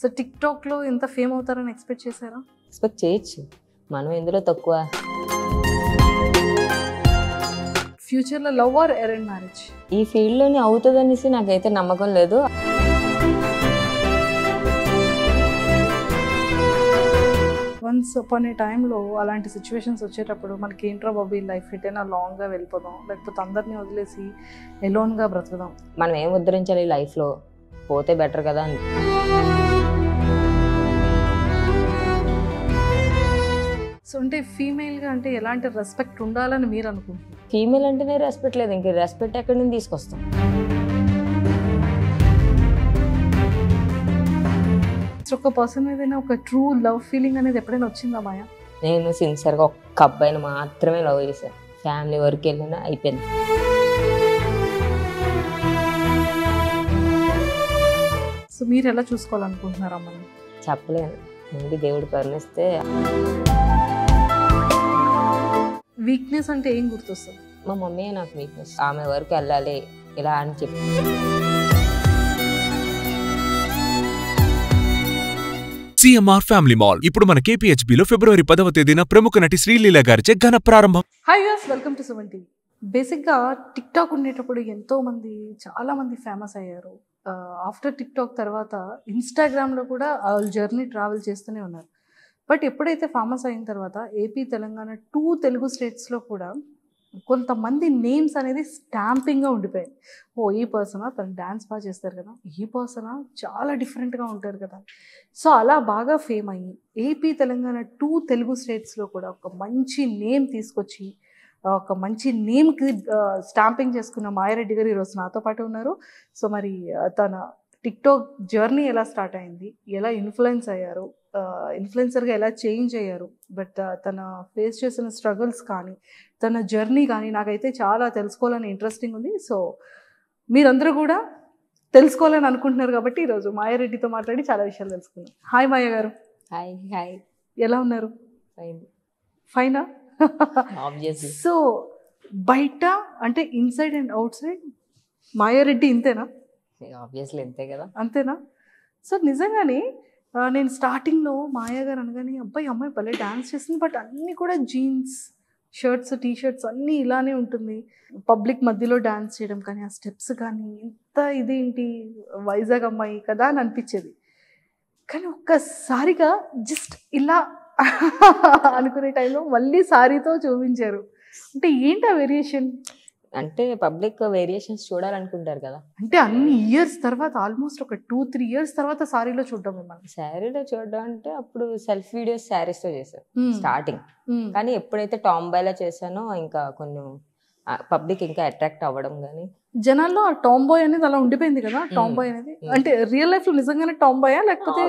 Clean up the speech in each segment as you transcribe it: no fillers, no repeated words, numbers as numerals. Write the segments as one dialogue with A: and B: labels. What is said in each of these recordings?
A: So టిక్టాక్లో ఎంత fame అవుతారని expect చేశారా?
B: ఎక్స్పెక్ట్ చేయొచ్చు, మనం ఎందులో తక్కువ.
A: ఫ్యూచర్లో లవ్ ఆర్ అరేంజ్ మ్యారేజ్?
B: ఈ ఫీల్డ్లోనే అవుతుందనేసి నాకైతే నమ్మకం లేదు.
A: వన్స్ అపాన్ ఏ టైంలో అలాంటి సిచ్యువేషన్స్ వచ్చేటప్పుడు మనకి ఏంట్రా బాబు ఈ లైఫ్ ఎటైనా లాంగ్గా వెళ్ళిపోదాం, లేకపోతే అందరినీ వదిలేసి ఎలోన్గా బ్రతుకుదాం,
B: మనం ఏం ఉద్ధరించాలి లైఫ్లో, పోతే బెటర్ కదా అని.
A: సో అంటే ఫీమేల్గా అంటే ఎలాంటి రెస్పెక్ట్ ఉండాలని మీరు అనుకుంటున్నారు?
B: ఫీమేల్ అంటేనే రెస్పెక్ట్ లేదు, ఇంక రెస్పెక్ట్ ఎక్కడి నుంచి తీసుకొస్తాం?
A: ఒక పర్సన్ ఏదైనా ఒక ట్రూ లవ్ ఫీలింగ్ అనేది ఎప్పుడైనా వచ్చిందా మాయా?
B: నేను సిన్సియర్గా ఒక్క అబ్బాయిని మాత్రమే లవ్ చేశాను. ఫ్యామిలీ వరకు వెళ్ళినా అయిపోయింది.
A: సో మీరు ఎలా చూసుకోవాలనుకుంటున్నారు అమ్మని?
B: చెప్పలేను, ముందు దేవుడు కరుణిస్తే.
A: వీక్నెస్ అంటే ఏం గుర్తొస్తుంది?
B: మా మమ్మీ నాకు వీక్నెస్, ఆమె వరకు వెళ్ళాలి ఇలా అని చెప్పి.
C: సిఎంఆర్ ఫ్యామిలీ మాల్ ఇప్పుడు మన KPHBలో ఫిబ్రవరి 10వ తేదీన ప్రముఖ నటి శ్రీలీల గారిచే ఘన ప్రారంభం.
A: Hi viewers, welcome to Suman TV. బేసిక్గా టిక్టాక్ ఉండేటప్పుడు చాలా మంది ఫేమస్ అయ్యారు. ఆఫ్టర్ టిక్టాక్ తర్వాత ఇన్స్టాగ్రామ్లో కూడా వాళ్ళ జర్నీ ట్రావెల్ చేస్తూనే ఉన్నారు. బట్ ఎప్పుడైతే ఫేమస్ అయిన తర్వాత ఏపీ, తెలంగాణ 2 తెలుగు స్టేట్స్లో కూడా కొంతమంది నేమ్స్ అనేది స్టాంపింగ్గా ఉండిపోయింది. ఓ ఈ పర్సనా, తను డ్యాన్స్ బాగా చేస్తారు కదా, ఈ పర్సనా చాలా డిఫరెంట్గా ఉంటారు కదా. సో అలా బాగా ఫేమ్ అయ్యి ఏపీ, తెలంగాణ 2 తెలుగు స్టేట్స్లో కూడా ఒక మంచి నేమ్ తీసుకొచ్చి ఒక మంచి నేమ్కి స్టాంపింగ్ చేసుకున్న మాయారెడ్డి గారు ఈరోజు నాతో పాటు ఉన్నారు. సో మరి తన టిక్టాక్ జర్నీ ఎలా స్టార్ట్ అయింది, ఎలా ఇన్ఫ్లుయెన్స్ అయ్యారు, ఇన్ఫ్లుయెన్సర్గా ఎలా చేంజ్ అయ్యారు, బట్ తన ఫేస్ చేసిన స్ట్రగుల్స్ కానీ తన జర్నీ కానీ నాకైతే చాలా తెలుసుకోవాలని ఇంట్రెస్టింగ్ ఉంది. సో మీరందరూ కూడా తెలుసుకోవాలని అనుకుంటున్నారు కాబట్టి ఈరోజు మాయారెడ్డితో మాట్లాడి చాలా విషయాలు తెలుసుకున్నాం. హాయ్ మాయ గారు.
B: హాయ్ హాయ్,
A: ఎలా ఉన్నారు?
B: ఫైన్.
A: ఫైనా?
B: ఆబ్వియస్లీ.
A: సో బయట అంటే ఇన్సైడ్ అండ్ అవుట్ సైడ్ మాయారెడ్డి ఇంతేనా?
B: ఆబ్వియస్లీ అంతే కదా.
A: అంతేనా? సో నిజంగానే నేను స్టార్టింగ్లో మాయా గారు అనగానే అమ్మాయి భలే డ్యాన్స్ చేస్తుంది, బట్ అన్నీ కూడా జీన్స్, షర్ట్స్, టీషర్ట్స్ అన్నీ ఇలానే ఉంటుంది. పబ్లిక్ మధ్యలో డ్యాన్స్ చేయడం కానీ ఆ స్టెప్స్ కానీ ఇంత ఇదేంటి వైజాగ్ అమ్మాయి కదా అని అనిపించేది. కానీ ఒక్కసారిగా జస్ట్ ఇలా అనుకునే టైంలో మళ్ళీ సారీతో చూపించారు. అంటే ఏంటి ఆ వేరియేషన్?
B: అంటే పబ్లిక్ వేరియేషన్స్ చూడాలనుకుంటారు కదా.
A: అంటే అన్ని ఇయర్స్ తర్వాత, ఆల్మోస్ట్ ఒక 2-3 ఇయర్స్ తర్వాత సారీలో చూడడం మిమ్మల్ని.
B: శారీలో చూడడం అంటే అప్పుడు సెల్ఫ్ వీడియోస్ శారీస్తో చేశాను స్టార్టింగ్. కానీ ఎప్పుడైతే టాంబాయ్లో చేశానో ఇంకా కొన్ని పబ్లిక్ ఇంకా అట్రాక్ట్ అవ్వడం కానీ
A: జనాల్లో ఆ టాంబాయ్ అనేది అలా ఉండిపోయింది కదా. టాంబాయ్ అనేది అంటే రియల్ లైఫ్ లో నిజంగానే టాంబాయా లేకపోతే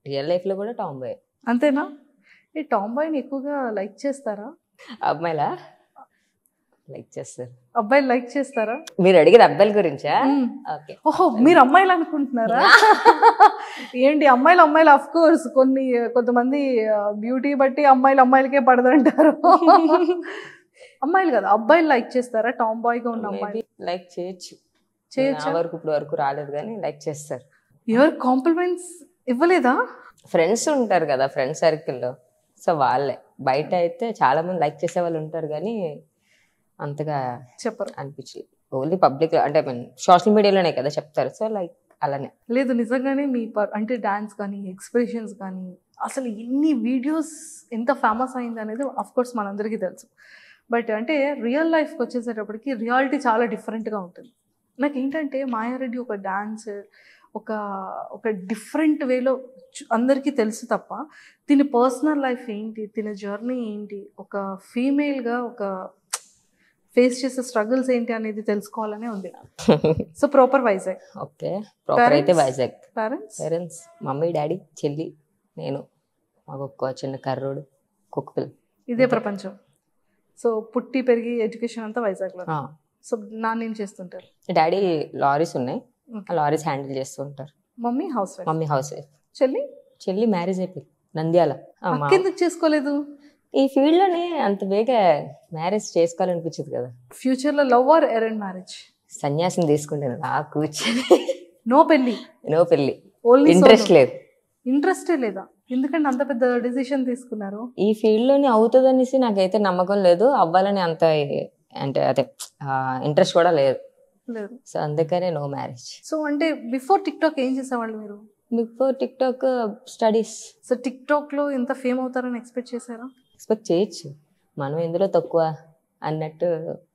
B: రియల్ లైఫ్ లో కూడా టాంబాయ్?
A: అంతేనా? ఈ టాంబాయ్ని ఎక్కువగా లైక్ చేస్తారా?
B: అమ్మాయిలా లైక్ చేస్తారు,
A: అబ్బాయిలు లైక్ చేస్తారా?
B: మీరు అడిగిన అబ్బాయిల గురించా? ఓకే.
A: ఓహో, మీరు అమ్మాయిలు అనుకుంటున్నారా? ఏంటి అమ్మాయిలు ఆఫ్ కోర్స్ కొంతమంది బ్యూటీ బట్టి అమ్మాయిలకే పడదంటారు. అమ్మాయిలు కదా, అబ్బాయిలు లైక్ చేస్తారా? టామ్ బాయ్ గా ఉన్న అమ్మాయి
B: లైక్ చేయొచ్చు. ఇప్పుడు వరకు రాలేదు కానీ లైక్ చేస్తారు.
A: ఎవరు కాంప్లిమెంట్స్ ఇవ్వలేదా?
B: ఫ్రెండ్స్ ఉంటారు కదా, ఫ్రెండ్ సర్కిల్లో, సో వాళ్ళే. బయట అయితే చాలా మంది లైక్ చేసే వాళ్ళు ఉంటారు కానీ అంతగా చెప్పరు అనిపించలేదు. ఓన్లీ పబ్లిక్ అంటే సోషల్ మీడియాలోనే కదా చెప్తారు, సో లైక్ అలానే.
A: లేదు నిజంగానే మీ అంటే డాన్స్ కానీ ఎక్స్ప్రెషన్స్ కానీ అసలు ఎన్ని వీడియోస్ ఎంత ఫేమస్ అయింది అనేది ఆఫ్ కోర్స్ మనందరికీ తెలుసు. బట్ అంటే రియల్ లైఫ్కి వచ్చేసేటప్పటికి రియాలిటీ చాలా డిఫరెంట్గా ఉంటుంది. నాకు ఏంటంటే మాయారెడ్డి ఒక డాన్సర్, ఒక డిఫరెంట్ వేలో అందరికీ తెలుసు తప్ప తిన పర్సనల్ లైఫ్ ఏంటి, తిన జర్నీ ఏంటి, ఒక ఫీమేల్గా ఒక ఫేస్ చేసే స్ట్రగుల్స్ ఏంటి అనేది తెలుసుకోవాలనే ఉంది. So proper Vizag.
B: Okay, proper అయితే వైజాగ్.
A: పేరెంట్స్
B: మమ్మీ, డాడీ, చెల్లి, నేను, మాకు ఒక చిన్న కర్రోడు, కుక్కపిల్ల.
A: ఇదే ప్రపంచం. సో పుట్టి పెరిగి ఎడ్యుకేషన్ అంతా వైజాగ్లో. సో నాన్న ఏం చేస్తుంటారు?
B: డాడీ లారీస్ ఉన్నాయి, లారీస్ హ్యాండిల్ చేస్తూ ఉంటారు.
A: Mummy house wife. చెల్లి
B: మ్యారేజ్ అయిపోయింది నంద్యాల.
A: ఎందుకు చేసుకోలేదు?
B: ఈ ఫీల్డ్ లోనే అంత బేగా మ్యారేజ్ చేసుకోవాలనిపించదు కదా.
A: ఫ్యూచర్ లో లవ్ ఆర్ అరేంజ్ మ్యారేజ్?
B: సన్యాసం తీసుకుంటాను కూర్చొని.
A: నో పెళ్లి,
B: నో పెళ్లి,
A: ఓన్లీ
B: ఇంట్రెస్ట్ లేదు.
A: ఇంట్రెస్టే లేదా? ఎందుకంటే అంత పెద్ద డిసిషన్ తీసుకున్నారు?
B: ఈ ఫీల్డ్ లోని అవుతుంది అనేసి నాకైతే నమ్మకం లేదు, అవ్వాలని అంత అంటే అదే ఇంట్రెస్ట్ కూడా లేదు. సో అందుకనే నో మ్యారేజ్.
A: సో అంటే బిఫోర్ టిక్టాక్ ఏం చేసేవాళ్ళు మీరు?
B: Before TikTok studies.
A: So TikTok లో ఎంత ఫేమ్ అవుతారని ఎక్స్పెక్ట్ చేశారా?
B: ఎక్స్పెక్ట్ చేయొచ్చు, మనం ఎందులో తక్కువ అన్నట్టు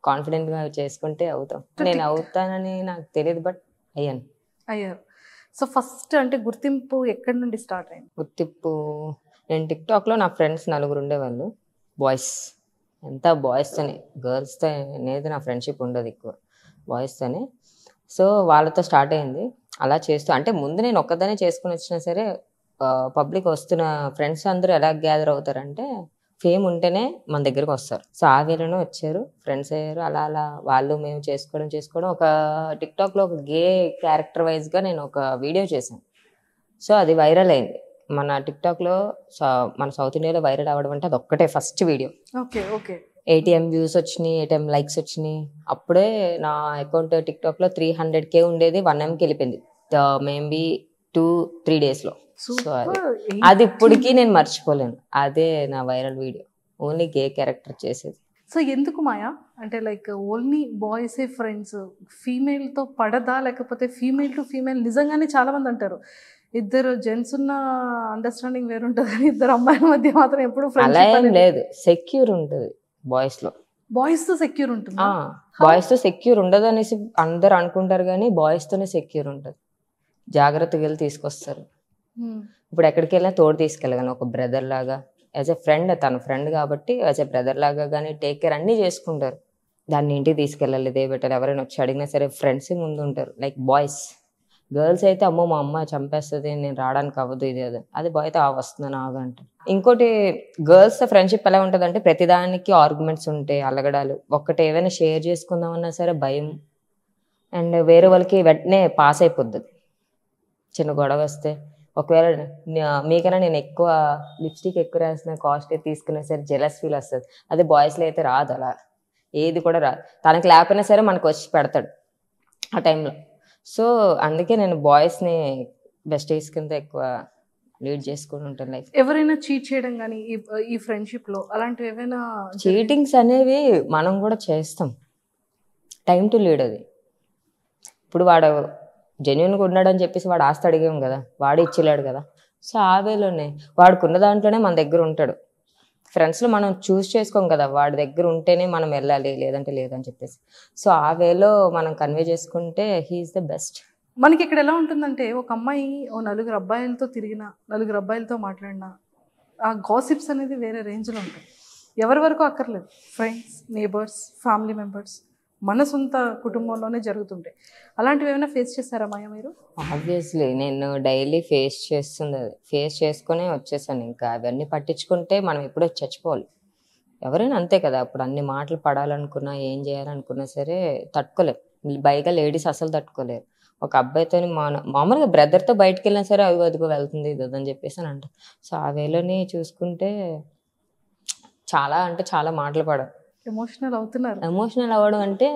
B: కాన్ఫిడెంట్ గా చేసుకుంటే అవుతాం. నేను అవుతానని నాకు తెలియదు, బట్ అయ్యారు.
A: సో ఫస్ట్ అంటే గుర్తింపు ఎక్కడి నుండి స్టార్ట్ అయింది?
B: గుర్తింపు నేను టిక్టాక్లో నా ఫ్రెండ్స్ 4 ఉండేవాళ్ళు, బాయ్స్. ఎంత బాయ్స్తోనే, గర్ల్స్తో అనేది నా ఫ్రెండ్షిప్ ఉండదు, ఎక్కువ బాయ్స్తోనే. సో వాళ్ళతో స్టార్ట్ అయింది. అలా చేస్తూ అంటే ముందు నేను ఒక్కదానే చేసుకుని వచ్చినా సరే పబ్లిక్ వస్తున్న ఫ్రెండ్స్ అందరూ ఎలా గ్యాదర్ అవుతారంటే ఫేమ్ ఉంటేనే మన దగ్గరకు వస్తారు. సో ఆ వేలోనే వచ్చారు, ఫ్రెండ్స్ అయ్యారు. అలా అలా వాళ్ళు మేము చేసుకోవడం ఒక టిక్టాక్లో ఒక గే క్యారెక్టర్ వైజ్గా నేను ఒక వీడియో చేశాను. సో అది వైరల్ అయింది మన టిక్టాక్లో. మన సౌత్ ఇండియాలో వైరల్ అవ్వడం అంటే అది ఒక్కటే first video.
A: Okay okay.
B: 80M views వచ్చినాయి, 80M లైక్స్ వచ్చినాయి. అప్పుడే నా అకౌంట్ టిక్టాక్లో 300K ఉండేది, 1Mకి వెళ్ళిపోయింది మేబీ 2-3 డేస్లో. సో అది ఇప్పటికీ నేను మర్చిపోలేను. అదే నా వైరల్ వీడియో, ఓన్లీ గే క్యారెక్టర్ చేసేది.
A: సో ఎందుకు మాయా అంటే లైక్ ఓన్లీ బాయ్సే ఫ్రెండ్స్, ఫీమేల్తో పడదా? లేకపోతే ఫీమేల్ టు ఫీమేల్ నిజంగానే చాలా మంది అంటారు ఇద్దరు జెంట్స్ ఉన్న అండర్స్టాండింగ్ వేరుంటుంది కానీ ఇద్దరు అమ్మాయిల మధ్య మాత్రం ఎప్పుడు
B: అలా ఏం లేదు, సెక్యూర్ ఉంటుంది బాయ్స్ లో.
A: బాయ్స్ తో సెక్యూర్ ఉంటుంది?
B: బాయ్స్ తో సెక్యూర్ ఉండదు అనేసి అందరు అనుకుంటారు, కానీ బాయ్స్ తోనే సెక్యూర్ ఉంటుంది. జాగ్రత్తగా వెళ్ళి తీసుకొస్తారు. ఇప్పుడు ఎక్కడికి వెళ్ళినా తోడు తీసుకెళ్ళగలను, ఒక బ్రదర్ లాగా, యాజ్ ఎ ఫ్రెండ్. తన ఫ్రెండ్ కాబట్టి యాజ్ ఎ బ్రదర్ లాగా కానీ టేక్ కేర్ అన్నీ చేసుకుంటారు. దాన్ని ఇంటికి తీసుకెళ్ళాలి, ఇదే బెటర్. ఎవరైనా వచ్చి అడిగినా సరే ఫ్రెండ్స్ ముందు ఉంటారు, లైక్ బాయ్స్. గర్ల్స్ అయితే అమ్మో మా అమ్మ చంపేస్తుంది, నేను రావడానికి అవ్వదు, ఇది అది బాయ్ అయితే వస్తున్నాను ఆగంటారు. ఇంకోటి గర్ల్స్ ఫ్రెండ్షిప్ ఎలా ఉంటుంది అంటే ప్రతిదానికి ఆర్గ్యుమెంట్స్ ఉంటాయి, అలగడాలు. ఒక్కటి ఏమైనా షేర్ చేసుకుందామన్నా సరే భయం, అండ్ వేరే వాళ్ళకి వెంటనే పాస్ అయిపోద్ది. చిన్న గొడవ వస్తే ఒకవేళ మీకైనా నేను ఎక్కువ లిప్స్టిక్ ఎక్కువ రాసిన, కాస్ట్ తీసుకున్నా సరే జెలస్ ఫీల్ వస్తుంది. అదే బాయ్స్లో అయితే రాదు, అలా ఏది కూడా రాదు. తనకి లేకపోయినా సరే మనకు వచ్చి పెడతాడు ఆ టైంలో. సో అందుకే నేను బాయ్స్ని బెస్టీస్ కింద ఎక్కువ లీడ్ చేసుకుని ఉంటాను లైఫ్.
A: ఎవరైనా చీట్ చేయడం కానీ ఈ ఫ్రెండ్షిప్లో అలాంటివి ఏమైనా?
B: చీటింగ్స్ అనేవి మనం కూడా చేస్తాం, టైం టు లీడ్. అది ఇప్పుడు వాడు జెన్యున్గా ఉన్నాడని చెప్పేసి వాడు ఆస్తి అడిగాం కదా, వాడు ఇచ్చిలేడు కదా. సో ఆ వేలోనే వాడుకున్న దాంట్లోనే మన దగ్గర ఉంటాడు. ఫ్రెండ్స్లో మనం చూస్ చేసుకోం కదా, వాడి దగ్గర ఉంటేనే మనం వెళ్ళాలి, లేదంటే లేదని చెప్పేసి. సో ఆ వేలో మనం కన్వే చేసుకుంటే హీఈస్ ద బెస్ట్.
A: మనకి ఇక్కడ ఎలా ఉంటుందంటే ఒక అమ్మాయి ఓ 4 అబ్బాయిలతో తిరిగిన, 4 అబ్బాయిలతో మాట్లాడినా ఆ గాసిప్స్ అనేది వేరే రేంజ్లో ఉంటుంది. ఎవరి వరకు అక్కర్లేదు, ఫ్రెండ్స్, నేబర్స్, ఫ్యామిలీ మెంబర్స్, మన సొంత కుటుంబంలోనే జరుగుతుంటాయి. అలాంటివి ఏమైనా ఫేస్ చేస్తారా మాయా మీరు?
B: ఆబ్వియస్లీ నేను డైలీ ఫేస్ చేస్తుంది, అది ఫేస్ చేసుకునే వచ్చేసాను. ఇంకా అవన్నీ పట్టించుకుంటే మనం ఎప్పుడో చచ్చిపోవాలి. ఎవరైనా అంతే కదా, అప్పుడు అన్ని మాటలు పడాలనుకున్నా, ఏం చేయాలనుకున్నా సరే తట్టుకోలేరు. పైగా లేడీస్ అసలు తట్టుకోలేరు. ఒక అబ్బాయితో మామూలుగా బ్రదర్తో బయటకు వెళ్ళినా సరే అదిగో వెళ్తుంది ఇది అని చెప్పేసి అని అంటారు. సో ఆ వేలోని చూసుకుంటే చాలా అంటే చాలా మాటలు పడవు.
A: ఎమోషనల్ అవుతున్నారు? ఎమోషనల్
B: అవ్వడం అంటే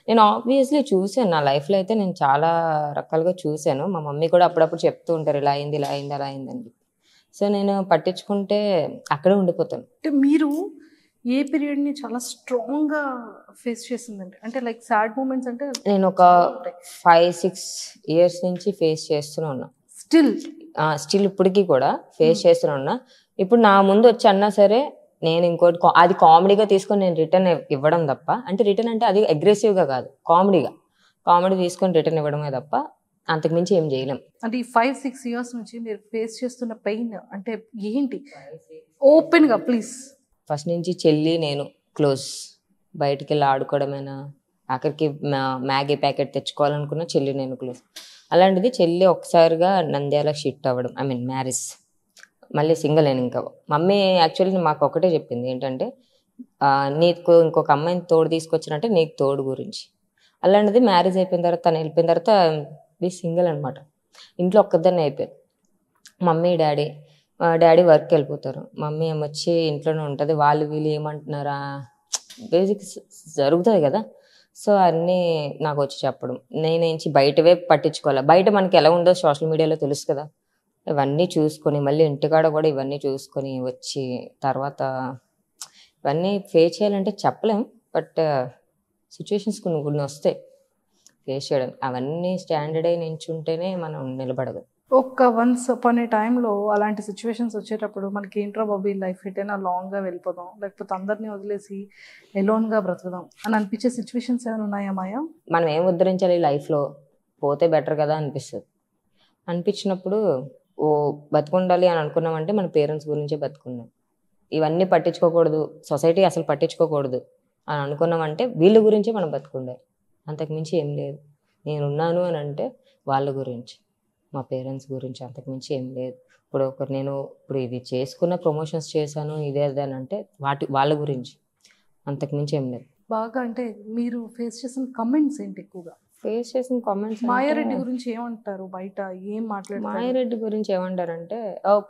B: నేను ఆబ్వియస్లీ చూసాను, నా లైఫ్లో అయితే నేను చాలా రకాలుగా చూశాను. మా మమ్మీ కూడా అప్పుడప్పుడు చెప్తూ ఉంటారు ఇలా అయింది ఇలా అయింది అలా అయింది అని. సో నేను పట్టించుకుంటే అక్కడే ఉండిపోతాను.
A: అంటే మీరు ఏ పీరియడ్ని చాలా స్ట్రాంగ్గా ఫేస్ చేసిందండి? అంటే లైక్ సాడ్ మూమెంట్స్ అంటే
B: నేను ఒక 5-6 years నుంచి ఫేస్ చేస్తూనే ఉన్నా. స్టిల్ ఇప్పటికీ కూడా ఫేస్ చేస్తూనే ఉన్నా. ఇప్పుడు నా ముందు వచ్చి అన్నా సరే నేను ఇంకోటి అది కామెడీగా తీసుకొని నేను రిటర్న్ ఇవ్వడం తప్ప, అంటే రిటర్న్ అంటే అది అగ్రెసివ్గా కాదు, కామెడీ తీసుకొని రిటర్న్ ఇవ్వడమే తప్ప అంతకుమించి ఏం చేయలేం.
A: అంటే ఈ 5-6 years నుంచి మీరు ఫేస్ చేస్తున్న పెయిన్ అంటే ఏంటి? ఓపెన్గా ప్లీజ్.
B: ఫస్ట్ నుంచి చెల్లి నేను క్లోజ్, బయటికి వెళ్ళి ఆడుకోవడమైనా, ఆఖరికి మ్యాగీ ప్యాకెట్ తెచ్చుకోవాలనుకున్న చెల్లి నేను క్లోజ్. అలాంటిది చెల్లి ఒకసారిగా నంద్యాల షిఫ్ట్ అవ్వడం, ఐ మీన్ మ్యారేజ్, మళ్ళీ సింగిల్. నేను ఇంకా మమ్మీ యాక్చువల్లీ మాకు ఒకటే చెప్పింది ఏంటంటే నీకు ఇంకొక అమ్మాయిని తోడు తీసుకొచ్చినట్టే నీకు తోడు గురించి. అలాంటిది మ్యారేజ్ అయిపోయిన తర్వాత తను వెళ్ళిపోయిన తర్వాత బీ సింగిల్ అనమాట. ఇంట్లో ఒక్కదాన్ని అయిపోయింది. మమ్మీ డాడీ వర్క్కి వెళ్ళిపోతారు, మమ్మీ ఏమొచ్చి ఇంట్లోనే ఉంటుంది. వాళ్ళు వీళ్ళు ఏమంటున్నారా, బేసిక్ జరుగుతుంది కదా. సో అన్నీ నాకు వచ్చి చెప్పడం, నేనేంచి బయటవే పట్టించుకోవాలి. బయట మనకి ఎలా ఉందో సోషల్ మీడియాలో తెలుసు కదా, ఇవన్నీ చూసుకొని మళ్ళీ ఇంటికాడ కూడా ఇవన్నీ చూసుకొని వచ్చి తర్వాత ఇవన్నీ ఫేస్ చేయాలంటే చెప్పలేం. బట్ సిచ్యువేషన్స్ కొన్ని కొన్ని వస్తాయి ఫేస్ చేయడం. అవన్నీ స్టాండర్డ్ అయి నించుంటేనే మనం నిలబడదు.
A: వన్స్ అపాన్ ఏ టైంలో అలాంటి సిచ్యువేషన్స్ వచ్చేటప్పుడు మనకి ఏంట్రా బాబు ఈ లైఫ్ ఎటైనా లాంగ్గా వెళ్ళిపోదాం, లేకపోతే అందరినీ వదిలేసి ఎలోన్గా బ్రతుకుదాం అని అనిపించే సిచ్యువేషన్స్ ఏమైనా ఉన్నాయా మాయా?
B: మనం ఏం ఉద్ధరించాలి లైఫ్లో, పోతే బెటర్ కదా అనిపిస్తుంది. అనిపించినప్పుడు ఓ బతుకుండాలి అని అనుకున్నామంటే మన పేరెంట్స్ గురించే బతుకున్నాం. ఇవన్నీ పట్టించుకోకూడదు, సొసైటీ అసలు పట్టించుకోకూడదు అని అనుకున్నామంటే వీళ్ళ గురించే మనం బతుకుండాలి. అంతకుమించి ఏం లేదు. నేనున్నాను అని అంటే వాళ్ళ గురించి, మా పేరెంట్స్ గురించి, అంతకుమించి ఏం లేదు. ఇప్పుడు నేను ఇది చేసుకున్న ప్రమోషన్స్ చేశాను ఇదే అని అంటే వాళ్ళ గురించి, అంతకుమించి ఏం లేదు.
A: బాగా అంటే మీరు ఫేస్ చేసిన కమెంట్స్ ఏంటి ఎక్కువగా?
B: ఫేస్ చేసిన కామెంట్స్,
A: మాయారెడ్డి గురించి ఏమంటారు, బయట ఏం మాట్లాడారు?
B: మాయారెడ్డి గురించి ఏమంటారంటే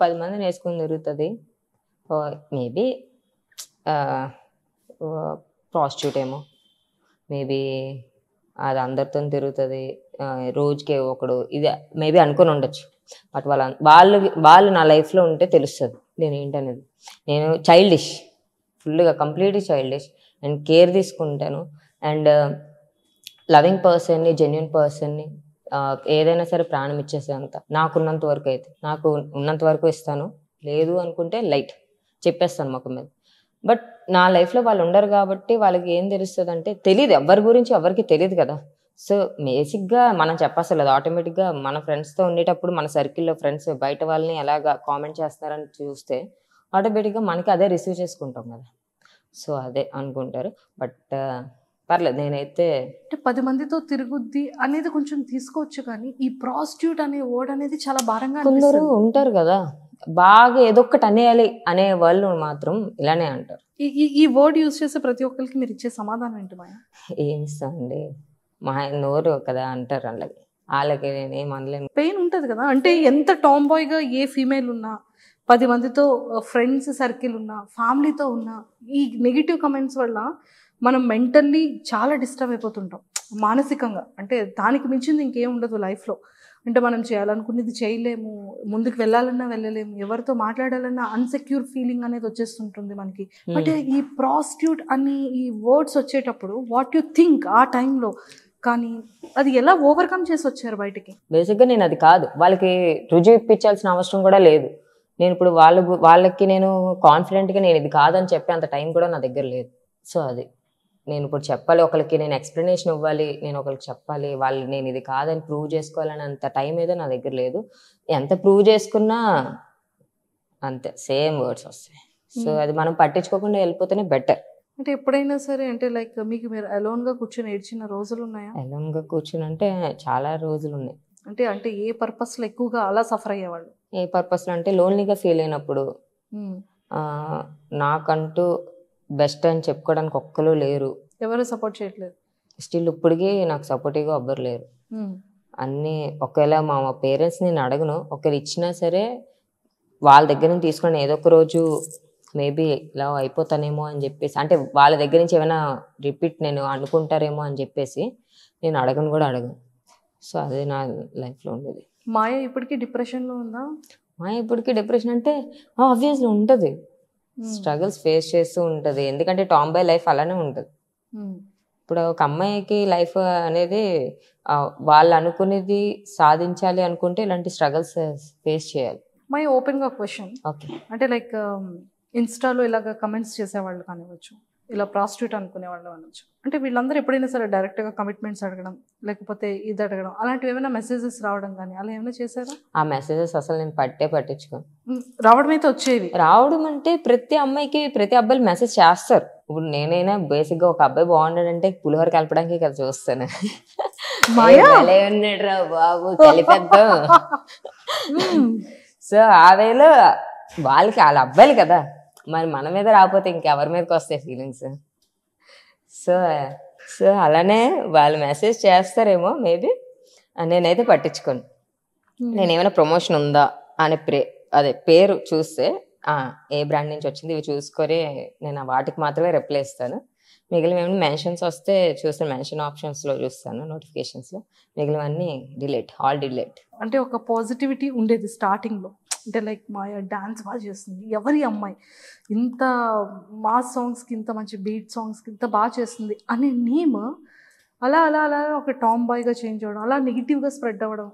B: 10 మందిని వేసుకొని తిరుగుతుంది, మేబీ ప్రాస్టిట్యూట్ ఏమో, మేబీ అది అందరితో తిరుగుతుంది, రోజుకే ఒకడు, ఇది మేబీ అనుకొని ఉండొచ్చు. బట్ వాళ్ళు నా లైఫ్లో ఉంటే తెలుస్తుంది నేను ఏంటనేది. నేను చైల్డిష్, ఫుల్గా కంప్లీట్లీ చైల్డిష్, అండ్ కేర్ తీసుకుంటాను. అండ్ లవింగ్ పర్సన్ని, జెన్యున్ పర్సన్ని, ఏదైనా సరే ప్రాణం ఇచ్చేసేంత నాకున్నంత వరకు అయితే, నాకు ఉన్నంత వరకు ఇస్తాను. లేదు అనుకుంటే లైట్ చెప్పేస్తాను ముఖం మీద. బట్ నా లైఫ్లో వాళ్ళు ఉండరు కాబట్టి వాళ్ళకి ఏం తెలుస్తుంది అంటే, తెలియదు, ఎవరి గురించి ఎవరికి తెలియదు కదా. సో బేసిక్గా మనం చెప్పక్కర్లేదు. ఆటోమేటిక్గా మన ఫ్రెండ్స్తో ఉండేటప్పుడు మన సర్కిల్లో ఫ్రెండ్స్ బయట వాళ్ళని ఎలాగా కామెంట్ చేస్తారని చూస్తే ఆటోమేటిక్గా మనకి అదే రిసీవ్ చేసుకుంటాం కదా. సో అదే అనుకుంటారు. బట్ పర్లేదు, నేనైతే
A: 10 మందితో తిరుగుద్ది అనేది కొంచెం తీసుకోవచ్చు, కానీ ఈ ప్రాస్టిట్యూట్ అనే వర్డ్ అనేది చాలా భారంగా
B: కొందరు ఉంటారు కదా, బాగా ఏదో ఒకటి అనేయాలి అనే వాళ్ళు మాత్రం ఇలానే అంటారు.
A: ఈ వర్డ్ యూజ్ చేసే ప్రతి ఒక్కరికి మీరు ఇచ్చే సమాధానం ఏంటి మాయా?
B: ఏమి ఇస్తాండి, మా నోరు కదా అంటారు, వాళ్ళకి నేనేం అనలేను.
A: పెయిన్ ఉంటుంది కదా, అంటే ఎంత టామ్ బాయ్గా ఏ ఫీమేల్ ఉన్నా, 10 మందితో ఫ్రెండ్స్ సర్కిల్ ఉన్నా, ఫ్యామిలీతో ఉన్నా, ఈ నెగిటివ్ కమెంట్స్ వల్ల మనం మెంటల్లీ చాలా డిస్టర్బ్ అయిపోతుంటాం మానసికంగా. అంటే దానికి మించింది ఇంకేం ఉండదు లైఫ్లో. అంటే మనం చేయాలనుకునేది చేయలేము, ముందుకు వెళ్ళాలన్నా వెళ్ళలేము, ఎవరితో మాట్లాడాలన్నా అన్సెక్యూర్ ఫీలింగ్ అనేది వచ్చేస్తుంటుంది మనకి. బట్ ఈ ప్రాస్టిట్యూట్ అని ఈ వర్డ్స్ వచ్చేటప్పుడు వాట్ యు థింక్ ఆ టైంలో, కానీ అది ఎలా ఓవర్కమ్ చేసి వచ్చారు బయటికి?
B: బేసిక్గా నేను అది కాదు, వాళ్ళకి రుజువు ఇప్పించాల్సిన అవసరం కూడా లేదు. నేను ఇప్పుడు వాళ్ళకి నేను కాన్ఫిడెంట్గా నేను ఇది కాదని చెప్పే అంత టైం కూడా నా దగ్గర లేదు. సో అది నేను ఇప్పుడు చెప్పాలి, ఒకరికి నేను ఎక్స్ప్లెనేషన్ ఇవ్వాలి, నేను ఒకరికి చెప్పాలి, వాళ్ళు నేను ఇది కాదని ప్రూవ్ చేసుకోవాలని అంత టైం ఏదో నా దగ్గర లేదు. ఎంత ప్రూవ్ చేసుకున్నా అంతే సేమ్ వర్డ్స్ వస్తాయి. సో అది మనం పట్టించుకోకుండా వెళ్ళిపోతేనే బెటర్.
A: అంటే ఎప్పుడైనా సరే అంటే లైక్ మీకు మీరు అలోన్గా కూర్చొని ఏడ్చిన రోజులు ఉన్నాయా?
B: అలోన్గా కూర్చొని అంటే చాలా రోజులు ఉన్నాయి.
A: అంటే ఏ పర్పస్లో ఎక్కువగా అలా సఫర్ అయ్యేవాళ్ళు?
B: ఏ పర్పస్లో అంటే లోన్లీగా ఫీల్ అయినప్పుడు, నాకంటూ బెస్ట్ అని చెప్పుకోవడానికి ఒక్కరు లేరు,
A: ఎవరు సపోర్ట్ చేయట్లేదు.
B: స్టిల్ ఇప్పటికీ నాకు సపోర్టివ్గా ఎవ్వరు లేరు. అన్నీ ఒకవేళ మా పేరెంట్స్ నేను అడగను, ఒకరు ఇచ్చినా సరే వాళ్ళ దగ్గర నుంచి తీసుకుని ఏదో ఒక రోజు మేబీ ఇలా అయిపోతానేమో అని చెప్పేసి, అంటే వాళ్ళ దగ్గర నుంచి ఏమైనా రిపీట్ నేను అనుకుంటారేమో అని చెప్పేసి నేను అడగను కూడా అడగను. సో అదే నా లైఫ్లో ఉండేది.
A: మాయ ఇప్పటికీ డిప్రెషన్లో ఉందా?
B: మాయ ఇప్పటికీ డిప్రెషన్ అంటే ఆబ్వియస్లీ ఉంటుంది, స్ట్రగుల్స్ ఫేస్ చేస్తూ ఉంటుంది. ఎందుకంటే టామ్ బాయ్ లైఫ్ అలానే ఉంటుంది. ఇప్పుడు ఒక అమ్మాయికి లైఫ్ అనేది వాళ్ళు అనుకునేది సాధించాలి అనుకుంటే ఇలాంటి స్ట్రగుల్స్ ఫేస్ చేయాలి.
A: మై ఓపెన్గా క్వశ్చన్,
B: ఓకే,
A: అంటే లైక్ ఇన్స్టాలో ఇలాగ కమెంట్స్ చేసేవాళ్ళు కానివ్వచ్చు, ఇలా ప్రాస్టిట్యూట్ అనుకునే వాళ్ళు అనొచ్చు, అంటే వీళ్ళందరూ ఎప్పుడైనా సరే డైరెక్ట్గా కమిట్మెంట్స్ అడగడం, లేకపోతే ఇది అడగడం, అలాంటివి ఏమైనా మెసేజెస్ రావడం కానీ అలా ఏమైనా చేశారా?
B: ఆ మెసేజెస్ అసలు నేను పట్టించుకోను.
A: రావడం అయితే వచ్చేవి.
B: రావడం అంటే ప్రతి అమ్మాయికి ప్రతి అబ్బాయిలు మెసేజ్ చేస్తారు. ఇప్పుడు నేనైనా బేసిక్గా ఒక అబ్బాయి బాగున్నాడంటే పులిహోర కలపడానికి కదా చూస్తాను. ఉన్నాడు రా బాబు కలిపేద్దాం. సో ఆ వేలో వాళ్ళకి వాళ్ళ అబ్బాయిలు కదా, మరి మన మీద రాకపోతే ఇంకెవరి మీదకి వస్తాయి ఫీలింగ్స్. సో అలానే వాళ్ళు మెసేజ్ చేస్తారేమో మేబీ, నేనైతే పట్టించుకోను. నేనేమైనా ప్రమోషన్ ఉందా అనే పేరు చూస్తే ఏ బ్రాండ్ నుంచి వచ్చింది ఇవి చూసుకొని నేను వాటికి మాత్రమే రిప్లై ఇస్తాను. మిగిలిన మెన్షన్స్ వస్తే చూస్తాను, మెన్షన్ ఆప్షన్స్లో చూస్తాను, నోటిఫికేషన్స్లో. మిగిలినవన్నీ ఆల్ డిలీట్.
A: అంటే ఒక పాజిటివిటీ ఉండేది స్టార్టింగ్లో, అంటే లైక్ మాయ డాన్స్ బాగా చేస్తుంది, ఎవరి అమ్మాయి ఇంత మాస్ సాంగ్స్కి, ఇంత మంచి బీట్ సాంగ్స్కి ఇంత బాగా చేస్తుంది అనే నేమ్ అలా అలా అలా ఒక టామ్ బాయ్గా చేంజ్ అవ్వడం, అలా నెగిటివ్గా స్ప్రెడ్ అవ్వడం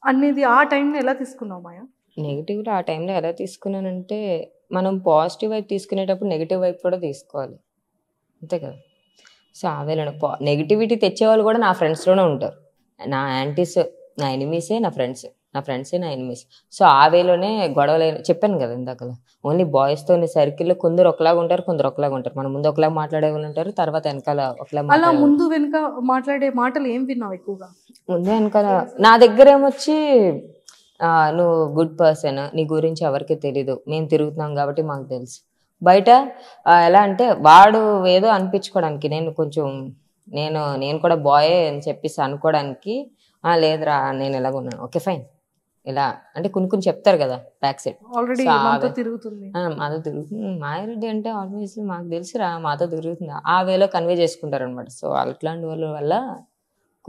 A: అనేది ఆ టైంలో ఎలా తీసుకున్నావు మాయ?
B: నెగిటివ్లో ఆ టైంలో ఎలా తీసుకున్నానంటే, మనం పాజిటివ్ వైపు తీసుకునేటప్పుడు నెగిటివ్ వైపు కూడా తీసుకోవాలి, అంతే కదా. సో ఆ వేళ నెగిటివిటీ తెచ్చేవాళ్ళు కూడా నా ఫ్రెండ్స్లోనే ఉంటారు. నా యాంటీస్ నా ఎనిమీసే నా ఫ్రెండ్సే నా ఎనిమీస్. సో ఆ వేలోనే గొడవలు చెప్పాను కదా ఇందాకలా, ఓన్లీ బాయ్స్తో సర్కిల్లో కొందరు ఒకలాగా ఉంటారు, కొందరు ఒకలాగా ఉంటారు. మన ముందు ఒకలాగా మాట్లాడే వాళ్ళు ఉంటారు, తర్వాత వెనకాల ఒకలాగా.
A: అలా ముందు వెనుక మాట్లాడే మాటలు ఏం విన్నావు ఎక్కువగా?
B: ముందు వెనకాల నా దగ్గర ఏమొచ్చి, నువ్వు గుడ్ పర్సన్, నీ గురించి ఎవరికి తెలీదు, మేము తిరుగుతున్నాం కాబట్టి మాకు తెలుసు. బయట ఎలా అంటే వాడు ఏదో అనిపించుకోవడానికి, నేను కూడా బాయ్ అని చెప్పేసి అనుకోవడానికి, లేదురా నేను ఎలాగ ఉన్నాను, ఓకే ఫైన్, ఇలా అంటే కొన్ని చెప్తారు కదా బ్యాక్ సైడ్.
A: ఆల్రెడీ మాతో తిరుగుతుంది
B: మాయారెడ్డి అంటే ఆబ్వియస్లీ మాకు తెలుసురా, మాతో తిరుగుతుంది, ఆ వేలో కన్వే చేసుకుంటారు అనమాట. సో అట్లాంటి వాళ్ళ వల్ల